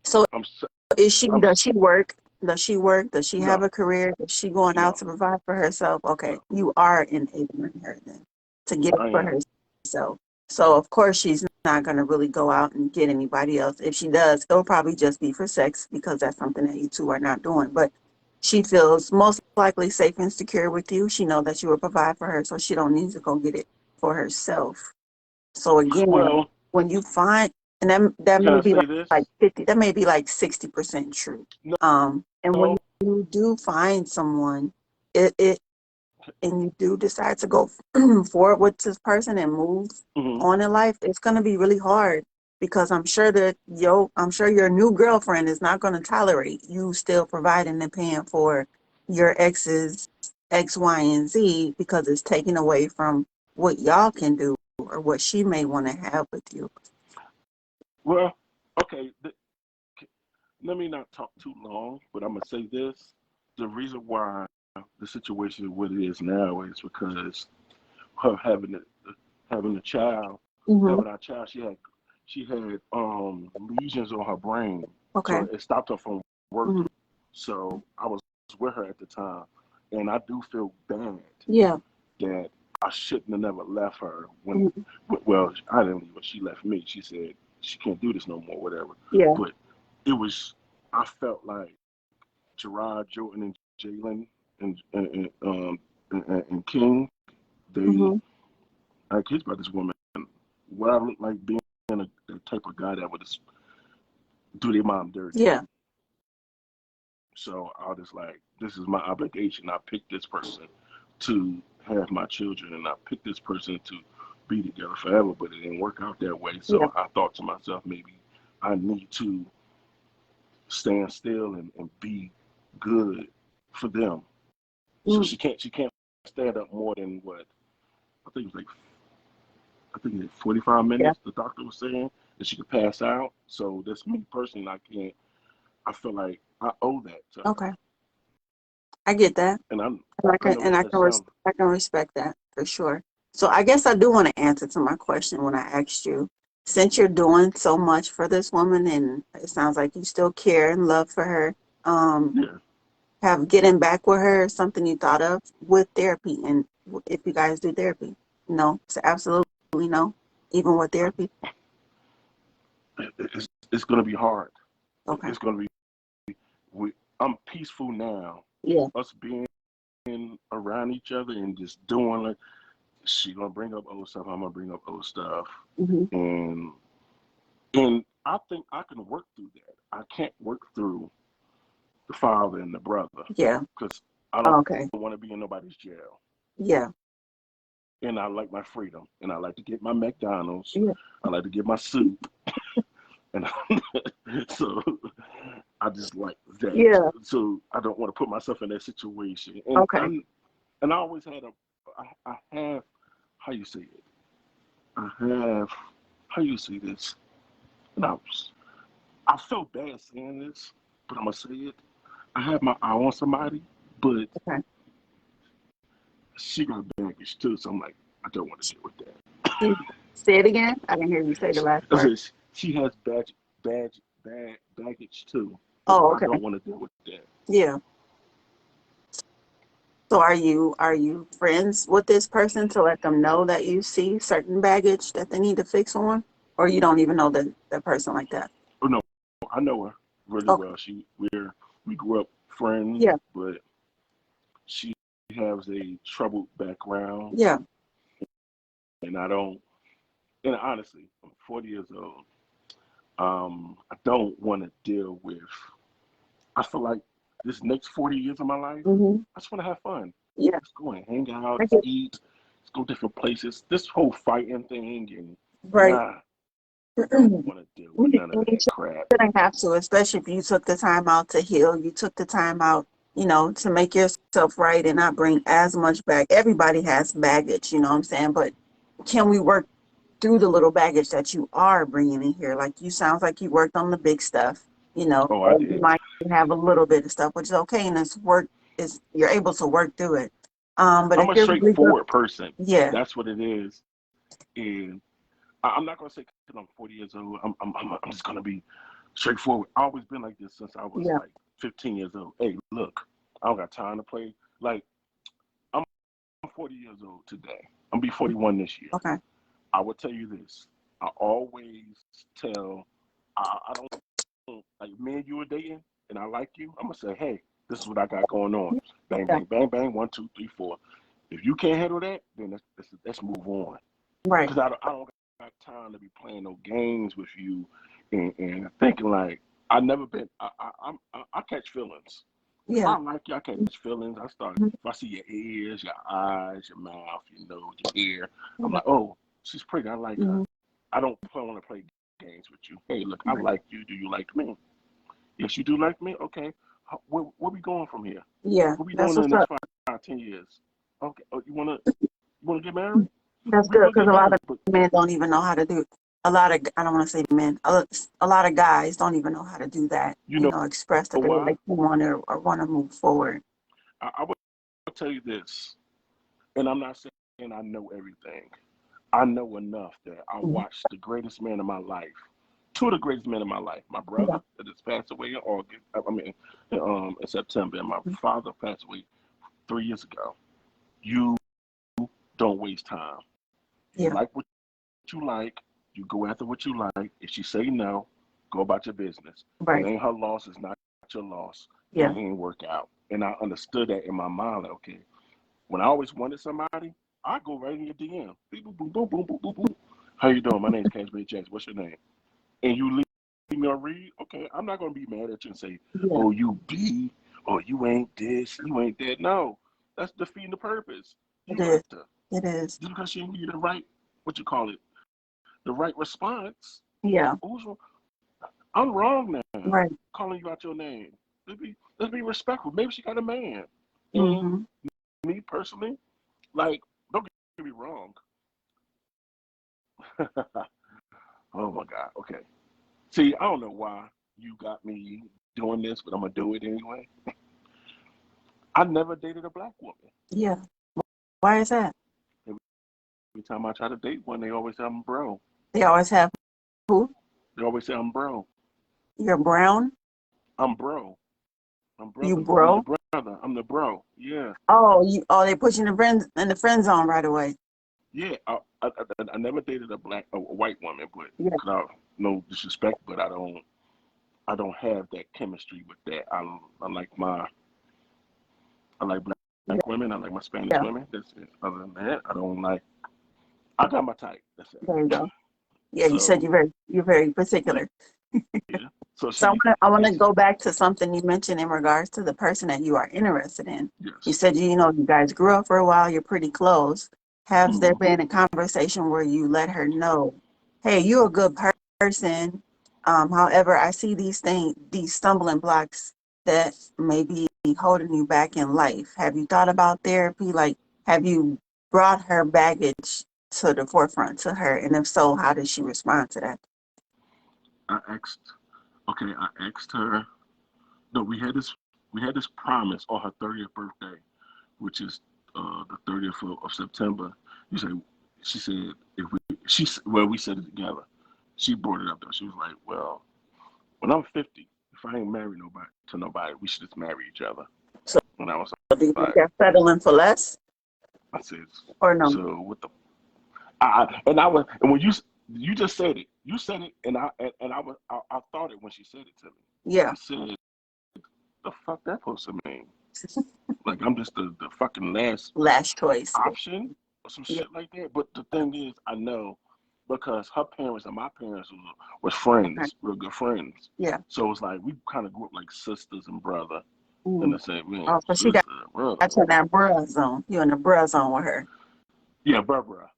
So I'm s- is she? I'm Does s- she work? Does she work? Does she have no, a career? Is she going out no, to provide for herself? Okay, no. you are enabling her then to get it I for am. herself. So of course she's not going to really go out and get anybody else. If she does, it'll probably just be for sex because that's something that you two are not doing. But she feels most likely safe and secure with you. She knows that you will provide for her, so she don't need to go get it for herself. So again, Well, when you find, and that can may I be say like this? 50, that may be like 60% true. No. And when you do find someone, it and you do decide to go forward with this person and move Hmm. on in life, it's gonna be really hard because I'm sure your new girlfriend is not gonna tolerate you still providing and paying for your ex's X, Y, and Z because it's taken away from what y'all can do or what she may want to have with you. Well, okay. Let me not talk too long, but I'm gonna say this. The reason why the situation is what it is now is because her having a child, Hmm. having our child, she had lesions on her brain, Okay. so it stopped her from Hmm. working. So I was with her at the time, and I do feel bad Yeah. that I shouldn't have never left her when. Hmm. Well, I didn't leave her. She left me. She said she can't do this no more, whatever. Yeah. But it was. I felt like Gerard, Jordan, and Jalen and King. They Hmm. I kids about this woman. What I look like being the type of guy that would just do their mom dirty. Yeah. So I was just like, this is my obligation. I picked this person to have my children, and I picked this person to be together forever. But it didn't work out that way. Yeah. So I thought to myself, maybe I need to stand still and be good for them. So Mm. she can't stand up more than what I think it was like I think it's 45 Yeah. minutes. The doctor was saying that she could pass out. So that's me personally. I can't. I feel like I owe that to her, Okay. I get that. and And I know that sounds. I can respect that for sure. So I guess I do want to answer to my question when I asked you, since you're doing so much for this woman and it sounds like you still care and love for her, um, Yeah. have getting back with her something you thought of with therapy and if you guys do therapy? No, it's absolutely no, even with therapy. It's gonna be hard. Okay. It's gonna be. I'm peaceful now. Yeah. Us being around each other and just doing like she gonna bring up old stuff. I'm gonna bring up old stuff, Hmm. and and I think I can work through that. I can't work through the father and the brother Yeah. because I don't Okay. want to be in nobody's jail. Yeah. And I like my freedom, and I like to get my McDonald's. Yeah. I like to get my soup, and so I just like that. Yeah. So I don't want to put myself in that situation. And Okay. I always had I have how you say it. I have how you say this. And I feel bad saying this, but I'm gonna say it. I have my eye on somebody, but Okay. she got baggage too. So I'm like, I don't want to deal with that. You say it again. I didn't hear you say the last I part. said she has baggage too. So Oh, I okay. don't want to deal with that. Yeah. So are you friends with this person to let them know that you see certain baggage that they need to fix on, or you don't even know the person like that? Oh no, I know her really Okay. well. We grew up friends, Yeah. but she has a troubled background, Yeah. and I don't. And honestly, I'm 40 years old. I don't want to deal with. I feel like this next 40 years of my life, Mhm. I just want to have fun. Yeah. Let's go and hang out, I let's get eat, let's go different places. This whole fighting thing and right. I don't want to deal with You none of that crap. shouldn't have to, especially if you took the time out to heal. You took the time out, to make yourself right and not bring as much back. Everybody has baggage, you know what I'm saying? But can we work through the little baggage that you are bringing in here? Like you sounds like you worked on the big stuff, Oh, I and you did. might have a little bit of stuff, which is okay, and it's work is you're able to work through it. But I'm if a you're really good, straightforward person. yeah, That's what it is. And I'm not gonna say because I'm 40 years old. I'm just gonna be straightforward. I've always been like this since I was yeah, like 15 years old. Hey, look, I don't got time to play. Like I'm 40 years old today. I'm gonna be 41 this year. okay, I will tell you this. I always tell. I don't like me and you are dating, and I like you. I'm gonna say, hey, this is what I got going on. Bang, yeah, bang, bang, bang. 1, 2, 3, 4. If you can't handle that, then let's move on. right, Because I don't got time to be playing no games with you and thinking like I never been. I catch feelings. If yeah, I like you, I catch feelings. I start. mhm, If I see your ears, your eyes, your mouth, your nose, your ear, I'm yeah, like, oh, she's pretty. I like her. mhm, I don't want to play games with you. Hey, look, I right, like you. Do you like me? Yes, you do like me. Okay. Where we going from here? yeah. What we That's doing in the what's next up. 5, 10 years? Okay. Oh, you wanna get married? That's good We'll because get a lot married. of But men don't even know how to do. A lot of I don't want to say men. A lot of guys don't even know how to do that. you know Express that they why? like want to or want to move forward. I would tell you this, and I'm not saying I know everything. I know enough that I Mhm. watched the greatest man in my life, two of the greatest men in my life. My Yeah. brother that just passed away in August. I mean, in September, and my father passed away 3 years ago. You don't waste time. You Yeah. like what you like. You go after what you like. If she say no, go about your business. It Right. ain't her loss. It's not your loss. It Yeah. ain't work out. And I understood that in my mind. Like, okay, when I always wanted somebody, I go right in your DM. Beep, boom, boom, boom, boom, boom, boom, boom. How you doing? My name's Cashmere Jackson. What's your name? And you leave me a read. Okay, I'm not gonna be mad at you and say, Yeah. "Oh, you be, or you ain't this, you ain't that." No, that's defeating the purpose. It You is. have to It is. just because she didn't give you the right, what you call it, the right response. Yeah. Who's I'm wrong now. Right. Calling you out your name. Let's be respectful. Maybe she got a man. And Mhm. me personally, like, don't get me wrong. Oh my God. Okay. See, I don't know why you got me doing this, but I'm gonna do it anyway. I never dated a black woman. Yeah. Why is that? Every time I try to date one, they always say I'm bro. They always have who? They always say I'm bro. You're brown. I'm bro. I'm You brother. I'm the bro. brother. I'm the bro. Yeah. Oh, you. Oh, they put you in the friend zone right away. Yeah. I never dated a white woman, but Yeah. no disrespect, but I don't have that chemistry with that. I like black women. I like my Spanish Yeah. women. That's it. Other than that, I don't like. I got my type. That's it. There you go. Yeah. You said So you're very particular. yeah. So So she I want to is go back to something you mentioned in regards to the person that you are interested in. You yes. said you guys grew up for a while, you're pretty close. Has there Hmm. been a conversation where you let her know, hey, you're a good person. However, I see these stumbling blocks that may be holding you back in life. Have you thought about therapy? Like, have you brought her baggage to the forefront to her? And if so, how did she respond to that? I asked. Okay, I asked her. No, we had this promise on her 30th birthday, which is the 30th of September. You say she said if we said it together. She brought it up though. She was like, well, when I'm 50, if I ain't married nobody, we should just marry each other. So And I was do you think like, they're settling for less I said, or no? so what the? And when you just said it, you said it, and I thought it when she said it to me. Yeah. I said, the fuck that supposed to mean? Like I'm just the fucking last Last choice. option or some Yeah. shit like that. But the thing is, I know because her parents and my parents was friends, Okay. real good friends. Yeah. So it's like we kind of grew up like sisters and brother in Mm. the same man, Oh, so she sister and brother. got you in that bruh zone. You in the bruh zone with her. Yeah, Barbara.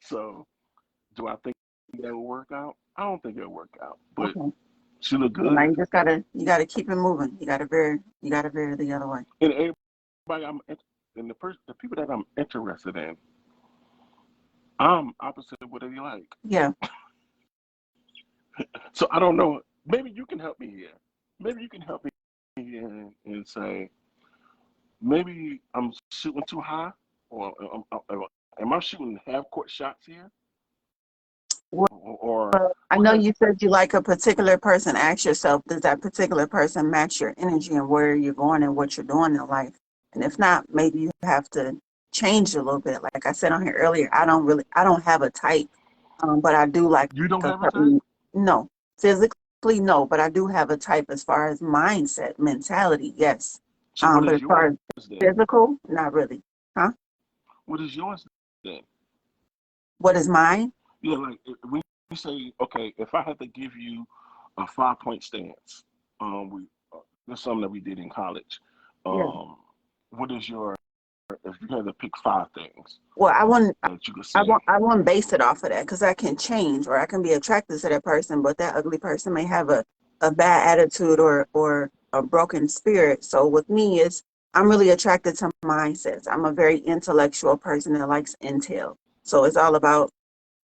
So do I think that will work out? I don't think it'll work out. But Okay. she look So now good. you gotta keep it moving. You gotta veer the other way. And everybody and the people that I'm interested in, I'm opposite of what they like. Yeah. So I don't know. Maybe you can help me here. Maybe you can help me here and say maybe I'm shooting too high, or am I shooting half court shots here, Well, or I know because you said you like a particular person. Ask yourself, does that particular person match your energy and where you're going and what you're doing in life? And if not, maybe you have to change a little bit. Like I said on here earlier, I don't have a type, but I do like you don't a have a type? certain, no, physically, no, but I do have a type as far as mindset, mentality, yes. So what But is as far yours as then? physical, not really. Huh? What is yours then? What is mine? Yeah, like when you say, okay, if I had to give you a 5 point stance, we that's something that we did in college. Yeah. Um, what is your if you had to pick 5 things Well, I wouldn't. that you could I say? won't, I won't base it off of that because I can change or I can be attracted to that person, but that ugly person may have a bad attitude or a broken spirit. So with me, I'm really attracted to mindsets. I'm a very intellectual person that likes intel. So it's all about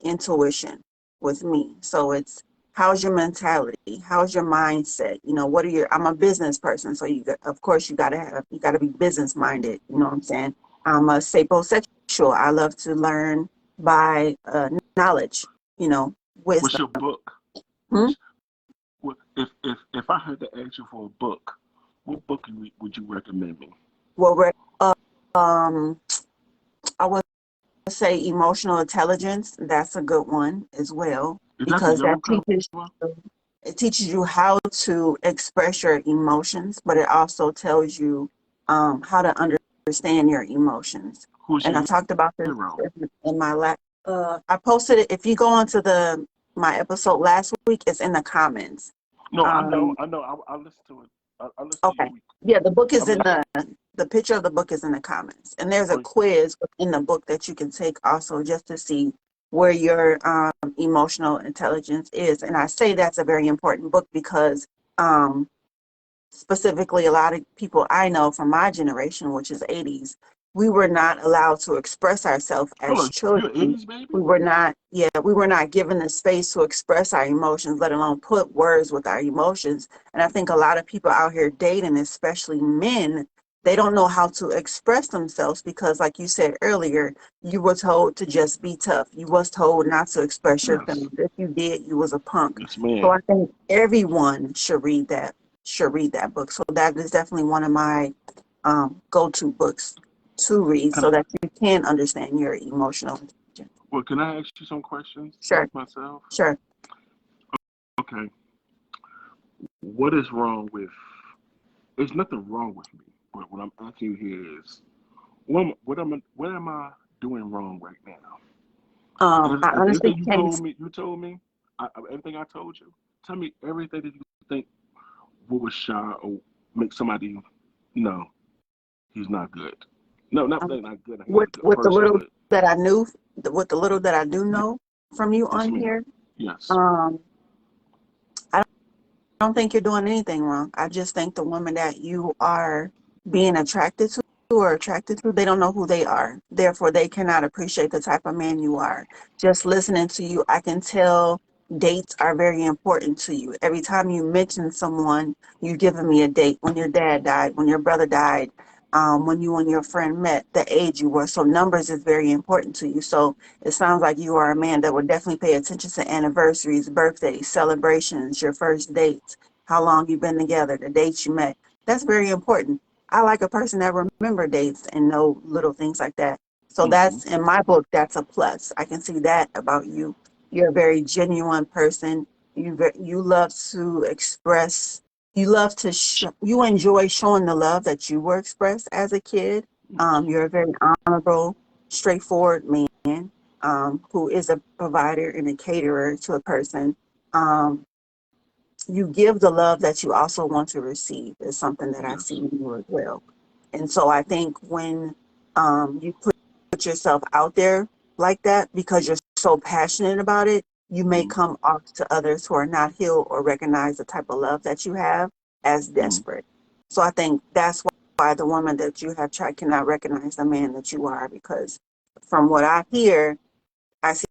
intuition with me. So it's how's your mentality? How's your mindset? What are I'm a business person. So of course you gotta be business minded. You know what I'm saying? I'm a sapiosexual. I love to learn by knowledge, What's wisdom. your book? Hmm? What's if I had to ask you for a book, what book would you recommend me? Well, um, I would say emotional intelligence. That's a good one as well Is that the because yellow that cover? teaches you how to express your emotions, but it also tells you how to understand your emotions. Who's And I your talked about this hero? in my last. I posted it. If you go onto my episode last week, it's in the comments. No, I know, Um, I know. I listened to it. I listened to your okay, week. yeah, the book I is mean, in the picture of the book is in the comments, and there's a oh, quiz in the book that you can take also just to see where your emotional intelligence is. And I say that's a very important book because um, specifically a lot of people I know from my generation, which is 80s, we were not allowed to express ourselves hold as on, you're an children. 80s baby? We were not given the space to express our emotions, let alone put words with our emotions. And I think a lot of people out here dating, especially men, they don't know how to express themselves because, like you said earlier, you were told to just be tough. You was told not to express your Yes, feelings. If you did, you was a punk. yes, So man. I think everyone should read that book. So that is definitely one of my go-to books to read Can so I? that you can understand your emotional intelligence. Well, can I ask you some questions to Sure, help myself? sure. Okay. What is wrong with? There's nothing wrong with me, but what I'm asking you here is, what am I doing wrong right now? I honestly Everything you can't. told me, everything I told you. Tell me everything that you think would shy or make somebody know he's not good. No, not Um, that not good. He's with not a good with the person, little but that I knew, with the little that I do know from you yes, on ma'am. here, Yes. um, I don't think you're doing anything wrong. I just think the woman that you are being attracted to or attracted to, they don't know who they are. Therefore, they cannot appreciate the type of man you are. Just listening to you, I can tell dates are very important to you. Every time you mention someone, you're giving me a date. When your dad died, when your brother died, when you and your friend met, the age you were. So numbers is very important to you. So it sounds like you are a man that would definitely pay attention to anniversaries, birthdays, celebrations, your first dates, how long you've been together, the dates you met. That's very important. I like a person that remember dates and know little things like that. So Mm-hmm. that's in my book, that's a plus. I can see that about you. You're a very genuine person. You love to express. You love to you enjoy showing the love that you were expressed as a kid. Yes. You're a very honorable, straightforward man who is a provider and a caterer to a person. Um, you give the love that you also want to receive is something that I see Yes. in you as well. And so I think when you put yourself out there like that because you're so passionate about it, you may Mm-hmm. come off to others who are not healed or recognize the type of love that you have as Mm-hmm. desperate. So I think that's why the woman that you have tried cannot recognize the man that you are, because from what I hear, I see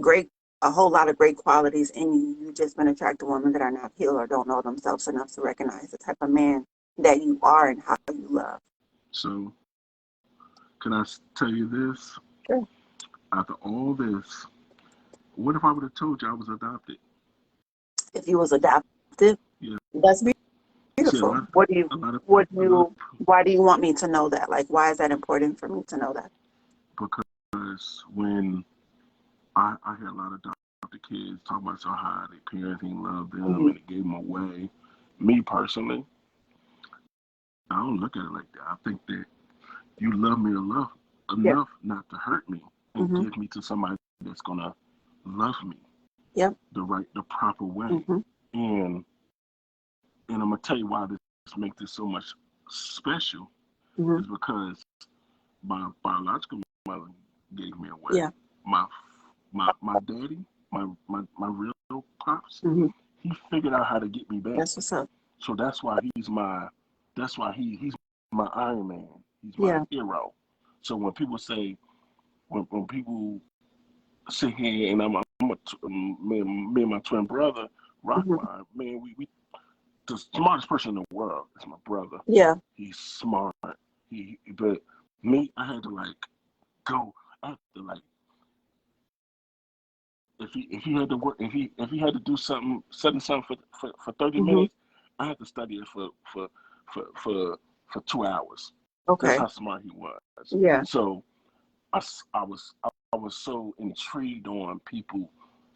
great a whole lot of great qualities in you. You've just been attracted to women that are not healed or don't know themselves enough to recognize the type of man that you are and how you love. So, can I tell you this? Sure. After all this, what if I would have told you I was adopted? If you was adopted, Yeah. that's See, beautiful. a lot of, Why do you want me to know that? Like, why is that important for me to know that? because when I hear a lot of adopted kids talk about so how their parents didn't love them Hmm. and they gave them away. Me personally, I don't look at it like that. I think that you love me Yeah. enough not to hurt me and Hmm. give me to somebody that's gonna love me Yep. the proper way. Hmm. And and I'm gonna tell you why this makes this so much special Hmm. is because my biological mother gave me away. Yeah. My my daddy, my real pops, Hmm. he figured out how to get me back. That's what's up. So that's why he's my Iron Man. He's my Yeah. hero. So when people say when people sit here and me and my twin brother, Hmm. Rockmine, man, we the smartest person in the world is my brother. Yeah. He's smart. But me, I had to like go. I had to like if he had to work if he had to do something study something for 30 Hmm. minutes, I had to study it for for for 2 hours. That's Okay. how smart he was. Yeah. So I was so intrigued on people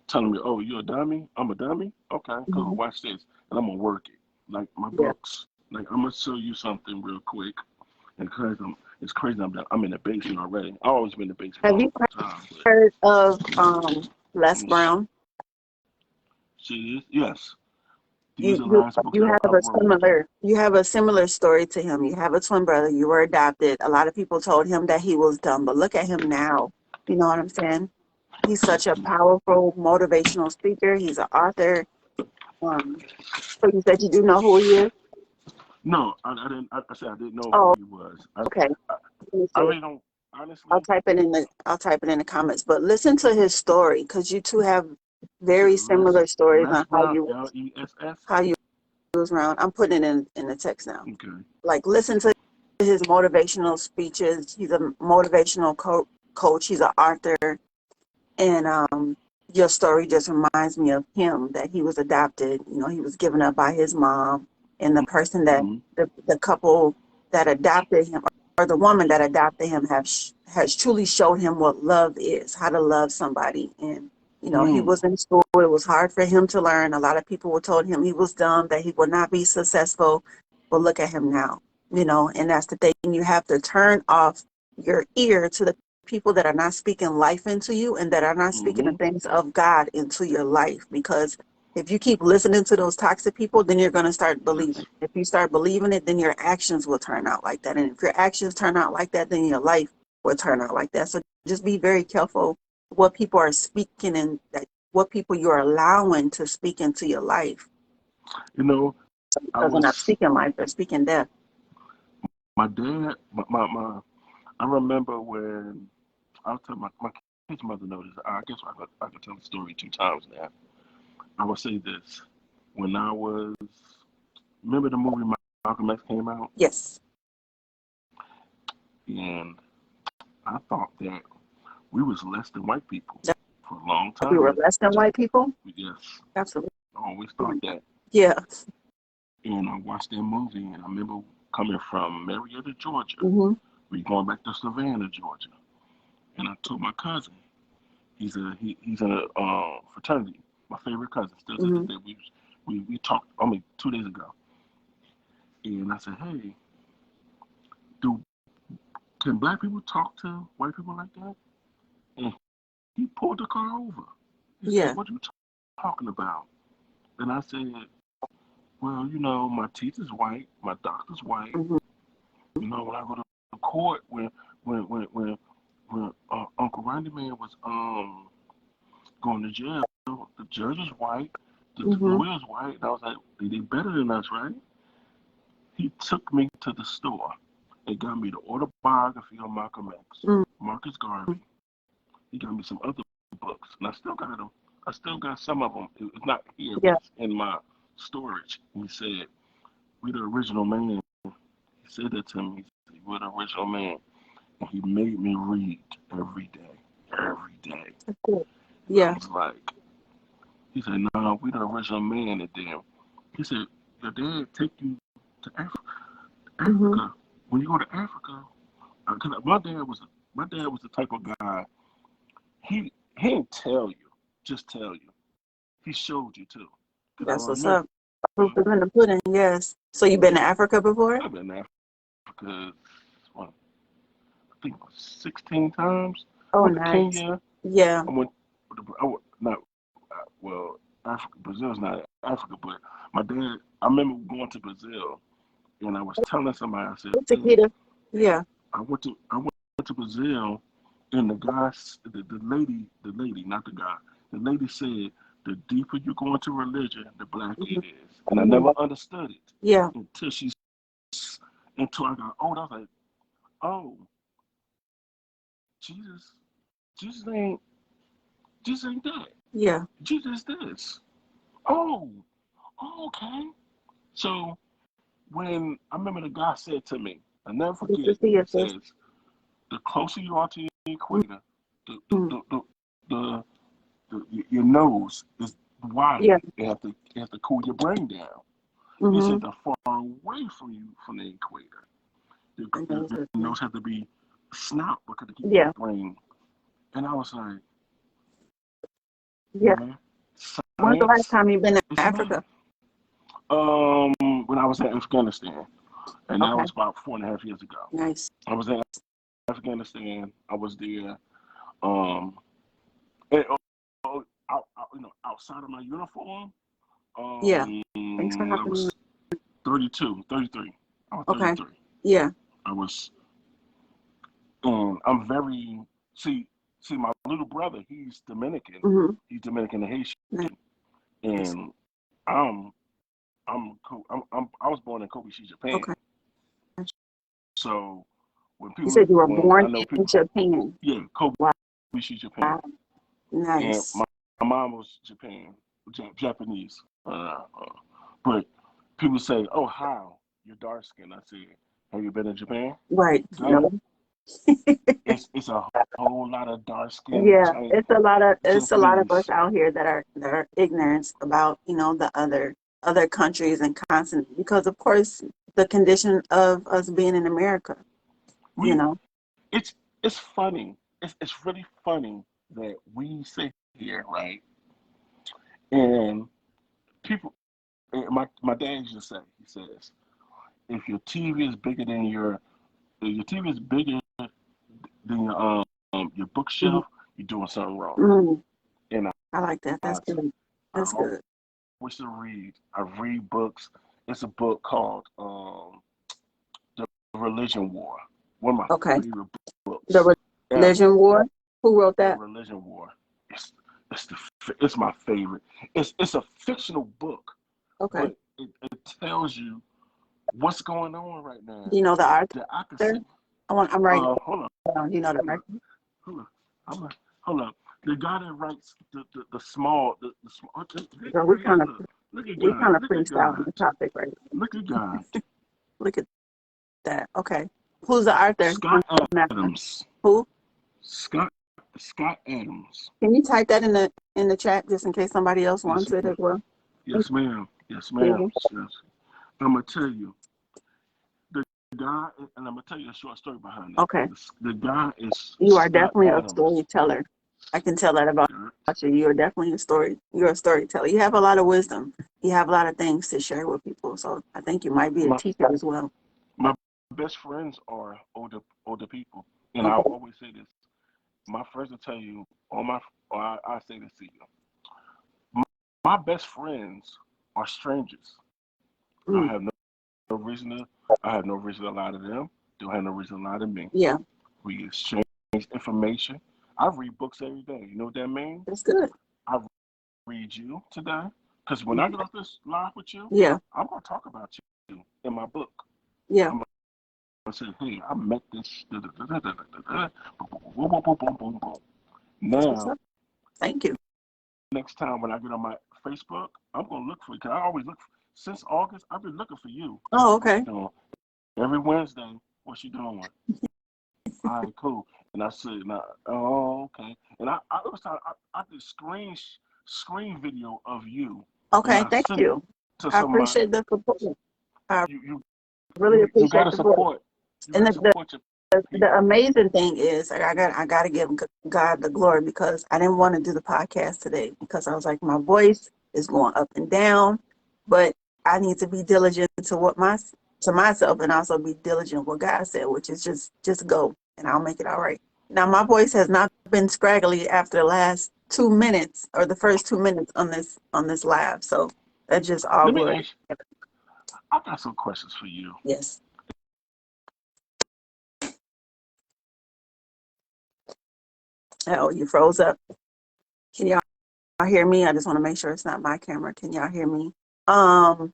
telling me, "Oh, you're a dummy. I'm a dummy. Okay, Hmm. cool. Watch this, and I'm gonna work it like my Yeah. books. Like I'm gonna show you something real quick. And because it's crazy. I'm in the basement already. I always been in the basement Have all you the time. But heard of Les yes, Brown? she is. Yes, these you are the you last books you I have a wrote. similar story to him. You have a twin brother. You were adopted. A lot of people told him that he was dumb, but look at him now. You know what I'm saying? He's such a powerful motivational speaker. He's an author. Um, so you said you do know who he is? No, I didn't. I said I didn't know who Oh, he was. okay. I, Let me I see. really don't. Honestly, I'll type it in the comments. But listen to his story because you two have you said very similar stories Les on Brown, LESS. how you was around. I'm putting it in the text now. Okay. Like listen to his motivational speeches. He's a motivational coach. He's an author, and your story just reminds me of him. That he was adopted. You know, he was given up by his mom, and the person that Mm-hmm. the couple that adopted him or the woman that adopted him has truly showed him what love is, how to love somebody, and you know, he Mm. was in school. It was hard for him to learn. A lot of people were told him he was dumb, that he would not be successful. But look at him now, you know, and that's the thing. You have to turn off your ear to the people that are not speaking life into you and that are not speaking the Mm-hmm. things of God into your life. Because if you keep listening to those toxic people, then you're going to start believing. Yes. If you start believing it, then your actions will turn out like that. And if your actions turn out like that, then your life will turn out like that. So just be very careful what people are speaking and that what people you're allowing to speak into your life. You know, I Because they're not was speaking life, they're speaking death. my dad. I remember when I'll tell my kid's mother knows. I guess I could tell the story 2 times now. I will say this: when I was remember the movie Malcolm X came out, Yes. and I thought that we was less than white people That for a long we were time. less than white people. Yes, Absolutely. I always thought that. Yeah. And I watched that movie, and I remember coming from Marietta, Georgia. Mhm. We going back to Savannah, Georgia, and I told my cousin. He's in a fraternity. My favorite cousin, still to this Mhm. day. We talked. I mean, 2 days ago, and I said, "Hey, do can black people talk to white people like that?" And he pulled the car over. He said, Yeah. "What are you talking about?" And I said, "Well, my teeth is white, my doctor's white. Mhm. When I go to court, when Uncle Randy Man was going to jail, the judge is white, the Mhm. lawyer's white, and I was like, they better than us, right?" He took me to the store and got me the autobiography of Malcolm X, Mhm. Marcus Garvey. He got me some other books, and I still got them. I still got some of them. It's not here, but Yeah. it's in my storage. He said, "We the original man." He said that to me. He said, "We're the original man." And he made me read every day. Every day. That's good. And I Yeah. was like, he said, "No, we the original man." And then he said, "Your dad take you to Mhm. Africa. When you go to Africa, because my dad was the type of guy. He didn't tell you, just tell you. He showed you too. Because I That's what's remember up. Proof is in the pudding. Yes. So you've been to Africa before? I've been in Africa, what, I think it was 16 times. I Oh, went to nice. Kenya. Yeah. I went not well, Africa. Brazil's not Africa, but my dad. I remember going to Brazil, and I was telling somebody. I said, Hey, "Hey, Chiquita. Yeah. I went to Brazil, and the lady, not the guy, the lady said, the deeper you go into religion, the blacker Mhm. it is." And I Mhm. never understood it Yeah. until until I got old. I was like, "Oh, Jesus, Jesus ain't, Jesus ain't that. Yeah. Jesus is this. Oh, okay." So when I remember the guy said to me, I never Good to forget. see He you, sis. says, "The closer you are to the equator, the the Mhm. the, the, the, your nose is wider. Yeah. It has to cool your brain down." He said, Mhm. "The far away from you from the equator, the Amazing. nose has to be snout because to keep your Yeah. brain." And I was like, Yeah. "Man, When's the last science time you've been to is Africa? amazing." When I was in Afghanistan, and that Okay. was about 4.5 years ago. Nice. I was in Afghanistan. I was there. Um, and, outside of my uniform, Yeah. Thanks for I having me. was 32, 33. I was Okay. 33. Yeah. I was, and I'm very, see, my little brother, he's Dominican. Mhm. He's Dominican and Haitian. Nice. And I'm, I was born in Kobe, Japan. Okay. So You said you were when born I know in people, Japan. yeah, Kobe, Wow. Japan. And Nice. my mom was Japanese. But people say, "Oh, how? You're dark skinned." I said, "Have you been to Japan? Right. No." No. It's a whole lot of dark skinned Yeah. It's a lot of us Japanese. out here that are ignorant about, the other countries and continents because of course the condition of us being in America, you We know. it's it's funny. It's really funny that we sit here, right? And people. And my dad used to say, he says, if your TV is bigger than if your TV is bigger than your Mhm. bookshelf, you're doing something wrong. Mhm. And I like that. I, That's good. That's I good. always read. I read books. It's a book called The Religion War. One of my Okay. favorite books The ever. Religion War. Who wrote The that? Religion War. It's it's my favorite. It's a fictional book, Okay. but it tells you what's going on right now Do you know the that I can author? see. I'm writing Hold on, it down. Do you know the hold on, author? hold on, hold on, hold on. The guy that writes the small, the small. Girl, we Look, kind of look at we God. kind of Look at freestyle on God. the topic right now. Look at God. Look at that. Okay. Who's the author on Scott that one? Adams. Who? Scott Scott Adams. Can you type that in the chat just in case somebody else Yes, wants it as well? yes, ma'am. Yes, Thank ma'am. you. Yes. I'm gonna tell you the guy, and I'm gonna tell you a short story behind that. Okay. The guy is You are Scott definitely a Adams. storyteller. I can tell that about Okay? you. You're definitely you're a storyteller. You have a lot of wisdom. You have a lot of things to share with people. So I think you might be a My teacher as well. my best friends are older people, and I'll Okay. always say this. My friends will tell you, I say this to you. My, my best friends are strangers. I Mm, have no reason to. I have no reason to lie to them. They don't have no reason to lie to me. yeah, We exchange information. I read books every day. You know what that means? that's good. I read you today. Because when I Mhm. get off this live with you, Yeah, I'm going to talk about you in my book. yeah. I'm going to say, hey, I met this. Da, da, da, da, da, da, da, boom, boom, boom, boom, boom, boom. That's what's Now, up. Thank you. next time when I get on my Facebook, I'm going to look for you. Because I always look, since August, I've been looking for you. Oh, What you okay. doing? Every Wednesday, what you doing? All right, cool. And I said, nah, oh, okay. And I it was time I did screen video of you, and Okay, I thank sent it you. to I somebody. appreciate the support. I You you really you appreciate gotta the support. support. You And gotta support your the people. amazing thing is, like, I got to give God the glory because I didn't want to do the podcast today because I was like, my voice is going up and down, but I need to be diligent to to myself and also be diligent what God said, which is just go and I'll make it all right. Now my voice has not been scraggly after the last 2 minutes or the first 2 minutes on this live, so that's just all Let me glory. ask you. I got some questions for you. Yes. Oh, you froze up. Can y'all hear me? I just want to make sure it's not my camera. Can y'all hear me? Um,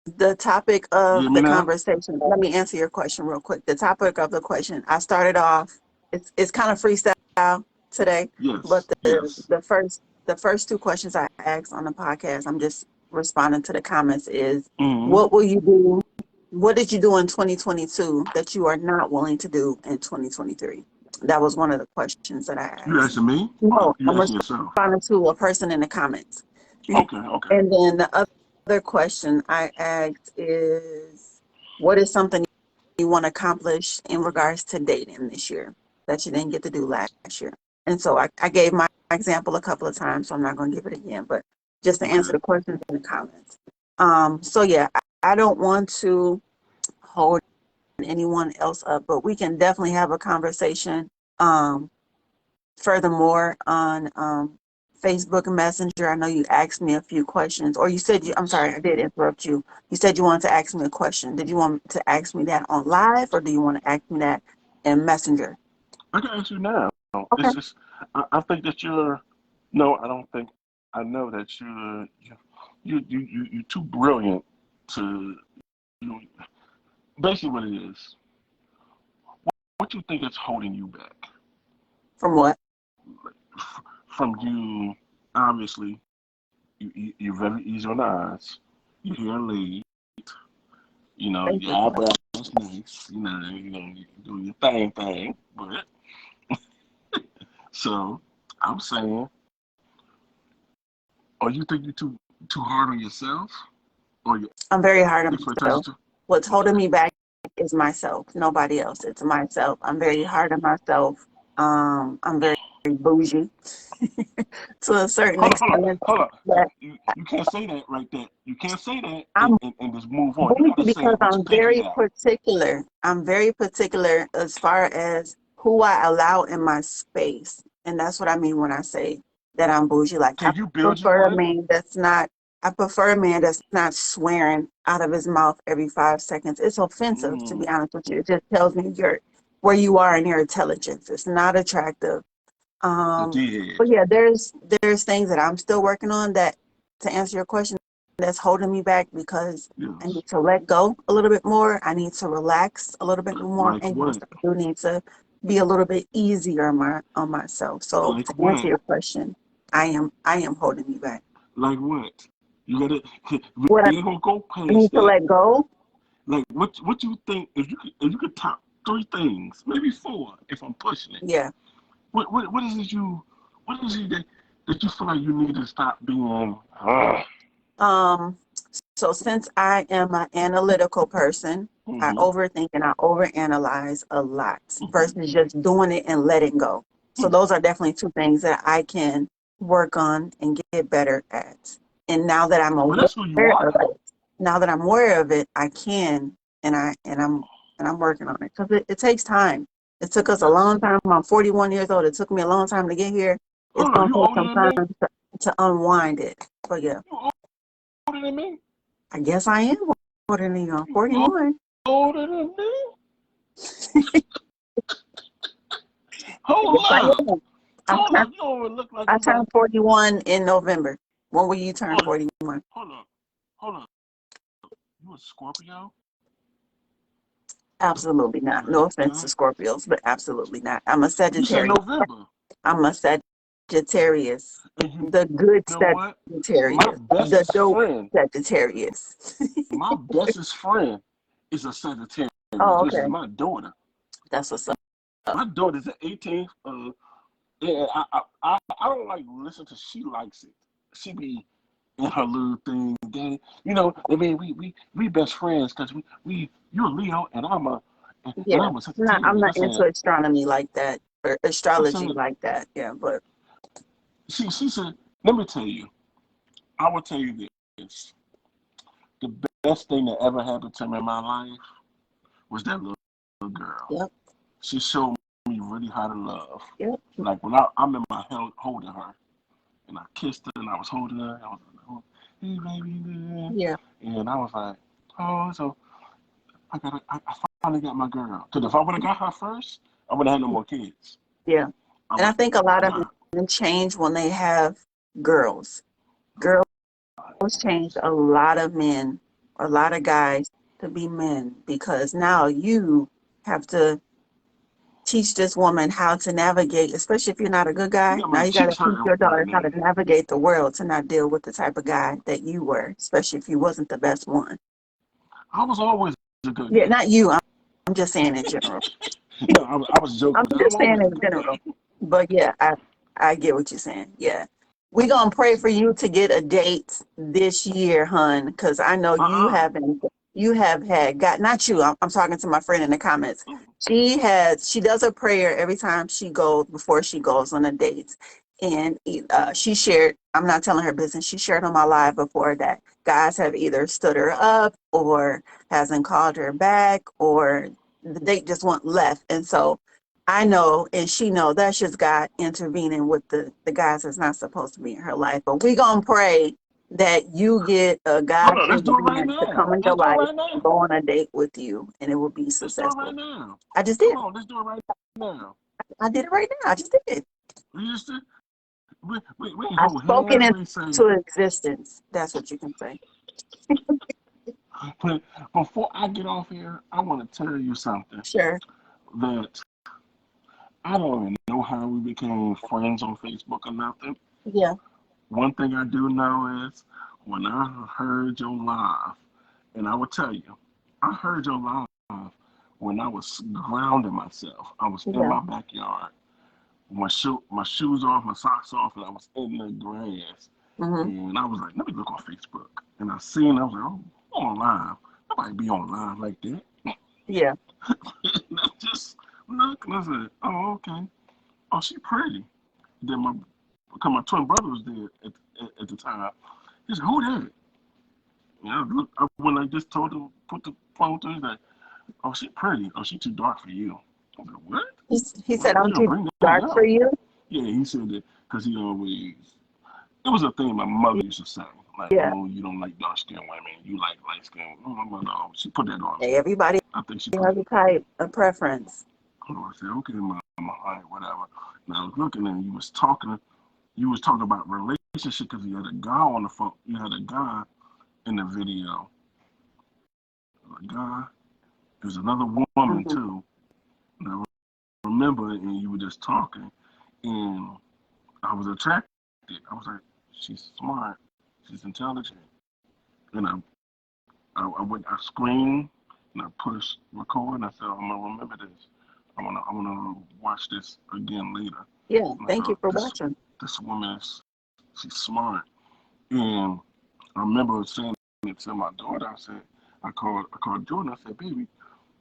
the topic You hear of me the now? conversation, let me answer your question real quick. The topic of the question, I started off, it's kind of freestyle today, but Yes. Yes. the first two questions I asked on the podcast, I'm just responding to the comments is, Mm-hmm. what will you do? What did you do in 2022 that you are not willing to do in 2023? That was one of the questions that I You asked. asking me, or No, you I'm asking yourself? responding to a person in the comments. Okay. Okay. And then the other question I asked is, what is something you want to accomplish in regards to dating this year that you didn't get to do last year? And so I gave my example a couple of times, so I'm not going to give it again, but just to answer Okay. the questions in the comments. So yeah, I don't want to hold anyone else up, but we can definitely have a conversation. Furthermore, on Facebook Messenger, I know you asked me a few questions, or you said I'm Yes. sorry, I did interrupt you. You said you wanted to ask me a question. Did you want to ask me that on live, or do you want to ask me that in Messenger? I can ask you now. Okay. It's just I think that you're. No, I don't think. I know that you're too brilliant to you. Basically, what it is. What you think is holding you back From what? from you? Obviously, you're very easy on the eyes. Your hair laid. You know Thank your you. eyebrows nice. You do your thing. But so I'm saying, or you think you're too hard on yourself, or your I'm very hard on expectations myself. too? What's Okay. holding me back is myself, nobody else. It's myself. I'm very hard on myself. I'm very bougie to a certain extent. Hold on. But You can't say that right there. You can't say that I'm and just move on. You bougie got to say because what you're I'm thinking very now. particular. I'm very particular as far as who I allow in my space. And that's what I mean when I say that I'm bougie. Like Can you build you prefer a one? man that's not I prefer a man that's not swearing out of his mouth every 5 seconds. It's offensive, to be Mm, honest with you. It just tells me where you are in your intelligence. It's not attractive. it Um, did. but yeah, there's things that I'm still working on that to answer your question that's holding me back because I Yes. need to let go a little bit more. I need to relax a little bit more, Like and yes, what? I do need to be a little bit easier on myself. So Like to answer what? your question, I am holding me back. Like what? You gotta. What We ain't gonna go I need past to that. let go. Like what you think if you could top three things, maybe four if I'm pushing it. Yeah. What is it that you feel like you need to stop being Um. So since I am an analytical person, I Mm-hmm. overthink and I overanalyze a lot Mm-hmm. versus just doing it and letting go. So those are definitely two things that I can work on and get better at. And now that I'm But that's who you aware are, of though. it, now that I'm aware of it, I can and I'm working on it because it takes time. It took us a Yes. long time. I'm 41 years old. It took me a long time to get here. It's Hold on, gonna you take older some than time me? to unwind it. But yeah, You older than me? I guess I am older than you. I'm You 41. older than me? Hold Yes, I up. am. I'm Hold turn, up. You don't even look like I you about. turned 41 in November. When will you turn Hold up. 41? Hold up. Hold up. You a Scorpio? Absolutely not. No offense to Okay. Scorpios, but absolutely not. I'm a You said Sagittarius. November. I'm a Sagittarius. And you The good know what? My Sagittarius. The bestest dope friend, Sagittarius. my bestest friend is a Sagittarius, Oh, which is okay. my daughter. That's what's up. My daughter's the 18th. Yeah, I don't like listen to. She likes it. She be in her little thing. Daddy, I mean, we best friends because we you're a Leo and Yeah. I'm a I'm Sagittarius. I not into said, astronomy like that or I astrology said, like that. Yeah, but she said, let me tell you. I will tell you this. The best thing that ever happened to me in my life was that little girl. yep, She showed me really how to love. yep, Like when I remember holding her and I kissed her and I was holding her. I was like, hey baby, yeah, and I was like, oh, so I finally got my girl. Because if I would have got her first, I would have had no more kids. yeah. I And I would think a lot of not. men change when they have girls. Girls change a lot of men, a lot of guys to be men because now you have to teach this woman how to navigate, especially if you're not a good You guy. got Now my you got to cheeks teach hurting your right daughter how now. to navigate the world to not deal with the type of guy that you were, especially if you wasn't the best one. I was always a good Yeah, guy. not you. I'm just saying in general. No, I was joking, I'm but I'm just saying always a in good general. guy. But yeah, I get what you're saying. Yeah. We're gonna pray for you to get a date this year, hun, because I know Uh-uh. you have had got not you, I'm talking to my friend in the comments. She does a prayer every time she goes before she goes on a date. And she shared, I'm not telling her business, she shared on my live before that guys have either stood her up or hasn't called her back or the date just went left. And so I know and she know that's just God intervening with the guys that's not supposed to be in her life. But we gonna pray that you get a Hold God on, let's do it right intervening to now. come in your Let's do it life right and now. go on a date with you and it will be Let's do it right successful. now. I just Come did. on, let's do it right now. I did it right now. I just did. We just did. We I hold spoken hands. it We say, into existence. That's what you can say. but before I get off here, I want to tell you something Sure. that I don't even know how we became friends on Facebook or nothing. Yeah. One thing I do know is when I heard your live, and I will tell you, I heard your live when I was grounding myself. I was in Yeah. my backyard, my shoes off, my socks off, and I was in the grass. Hmm. And I was like, let me look on Facebook. And I seen, I was like, oh, online. Nobody be online like that. Yeah. And I just looked and I said, oh, okay. Oh, she pretty. Then because my twin brother was there at the time. He said, who that? And I went like this, told him, put the phone to him, he's like, oh, she pretty. Oh, she too dark for you. I was like, what? He Why said, would I'm you too bring that dark for up? you. Yeah, he said that because he always, it was a thing my mother used to say, like, Yeah. oh, you don't like dark skinned women, you like light skinned. No, she put that on me. Hey, everybody I think she put has it. a type, a preference. I said, okay, mama, all right, whatever. And I was looking and you was talking about relationship because you had a guy on the phone, you had a guy in the video, a guy. There's another woman Hmm. too. And I remember, and you were just talking, and I was attracted. I was like, she's smart, she's intelligent, and I screamed and I pushed record and I said, I'm gonna remember this. I wanna watch this again later. Yeah. And I Thank you thought for this watching. this woman she's smart. And I remember saying it to my daughter. I called Jordan. I said, baby,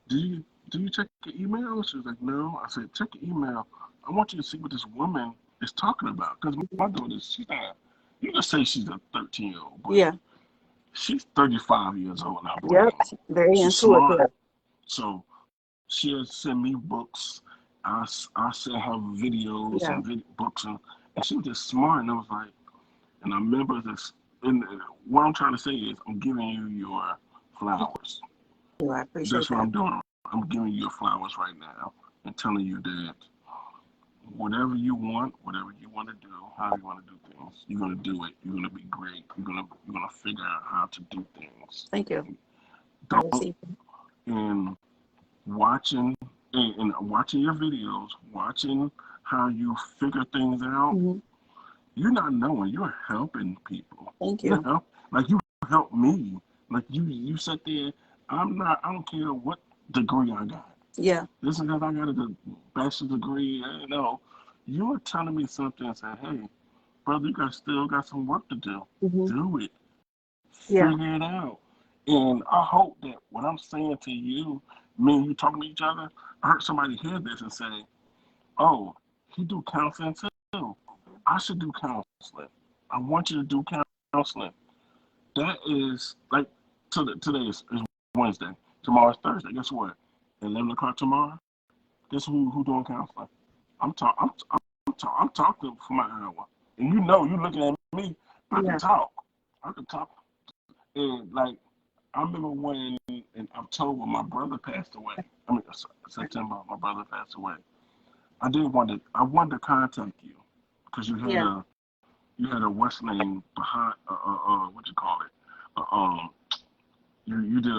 do you check your email? She was like, no. I said, check your email. I want you to see what this woman is talking about. Because my daughter, she's not, you can say she's a 13-year-old, but Yeah. she's 35 years old in her brain. Yep. Very She's intuitive. smart. So she'll send me books. I send her videos Yeah. and books. And she was just smart. And I was like, and I remember this. And what I'm trying to say is, I'm giving you your flowers. I appreciate That's what that. I'm doing. I'm giving you your flowers right now and telling you that whatever you want to do, how you want to do things, you're gonna do it. You're gonna be great. You're gonna figure out how to do things. Thank you. I Don't receive it. and watching and watching your videos, watching how you figure things out. Mhm. You're not knowing. You're helping people. Thank You you. know, like you help me. Like you sit there. I don't care what degree I got. Yeah. This is because I got a bachelor's degree. You know, you're telling me something and saying, hey, brother, still got some work to do. Hmm. Do it. Yeah. Figure it out. And I hope that what I'm saying to you, me and you talking to each other, I heard somebody hear this and say, oh, he do counseling too. I should do counseling. I want you to do counseling. That is like today is Wednesday. Tomorrow's Thursday. Guess what? 11 o'clock tomorrow. Guess who doing counseling? I'm talking for my hour. And you looking at me. I Yeah. can talk. I can talk. And like I remember when in October my brother passed away. I mean September my brother passed away. I wanted to contact you because Yeah. you had a what's name behind what you call it you did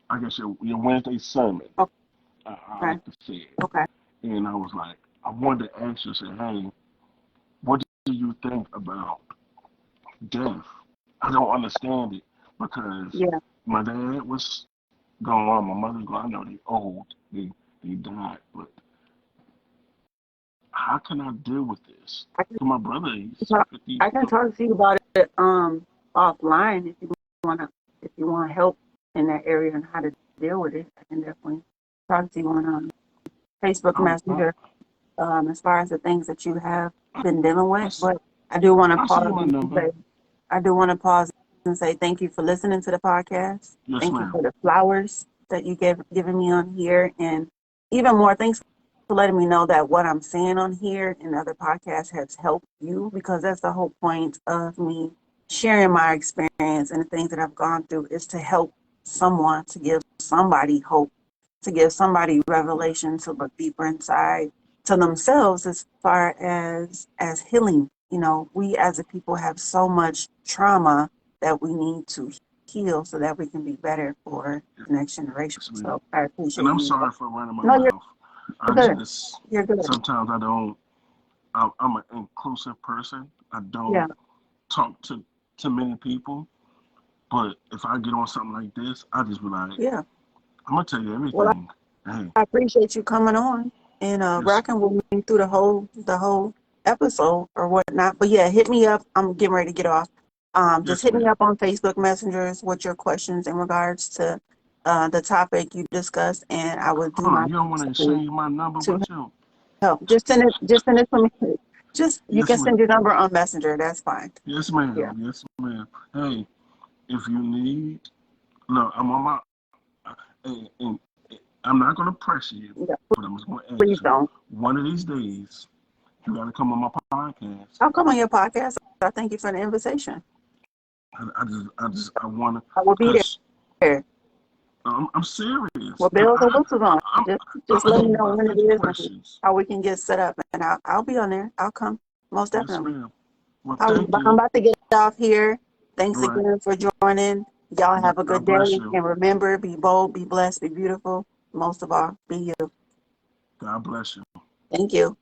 I guess your Wednesday sermon. I Okay. like to say it, Okay. and I was like, I wanted to ask you, say, hey, what do you think about death? I don't understand it because Yeah. my dad was gone, my mother's gone. I know they old, they died, but how can I deal with this? I can My brother, he's talk. 50. I can talk to you about it offline if you want help in that area and how to deal with it. I can definitely talk to you on Facebook I, Messenger as far as the things that you have been dealing I, with. But I do want to I see pause my and number. say I do want to pause and say thank you for listening to the podcast. Yes, Thank you ma'am. for the flowers that you given me on here, and even more, thanks for letting me know that what I'm saying on here and other podcasts has helped you, because that's the whole point of me sharing my experience and the things that I've gone through is to help someone, to give somebody hope, to give somebody revelation, to look deeper inside to themselves as far as healing. You know, we as a people have so much trauma that we need to heal so that we can be better for the next generation. Yes, ma'am. So I And appreciate I'm you. sorry for running my No, you're mouth. I good. just You're good. sometimes I don't. I'm an inclusive person. I Yeah. don't talk to many people. But if I get on something like this, I just be like, Yeah. I'm gonna tell you Well, everything. Hey, I appreciate you coming on and yes, rocking with me through the whole episode or whatnot. But yeah, hit me up. I'm getting ready to get off. Just yes, hit me ma'am. up on Facebook Messengers with your questions in regards to the topic you discussed, and I will do Hold on, my you don't want best to exchange my number to with you? help. Just send it to me. Just you Yes, can ma'am. send your number on Messenger. That's fine. Yes, Yeah. ma'am. Yes, ma'am. Hey, if you need, look, I'm on my, and I'm not gonna pressure you, Yeah. but I'm just gonna Please ask you. don't. One of these days, you gotta come on my podcast. I'll come on your podcast. I thank you for the invitation. I wanna, I will be cause there. I'm serious. Well, Cause bells and whistles on. I'm, Just I let me have know about when it 50 is and questions. how we can get set up, and I'll be on there. I'll come most Yes, definitely. ma'am. Well, All right, thank but I'm you. about to get off here. Thanks All right. again for joining. Y'all have a God good day, bless you. and remember, be bold, be blessed, be beautiful. Most of all, be you. God bless you. Thank you.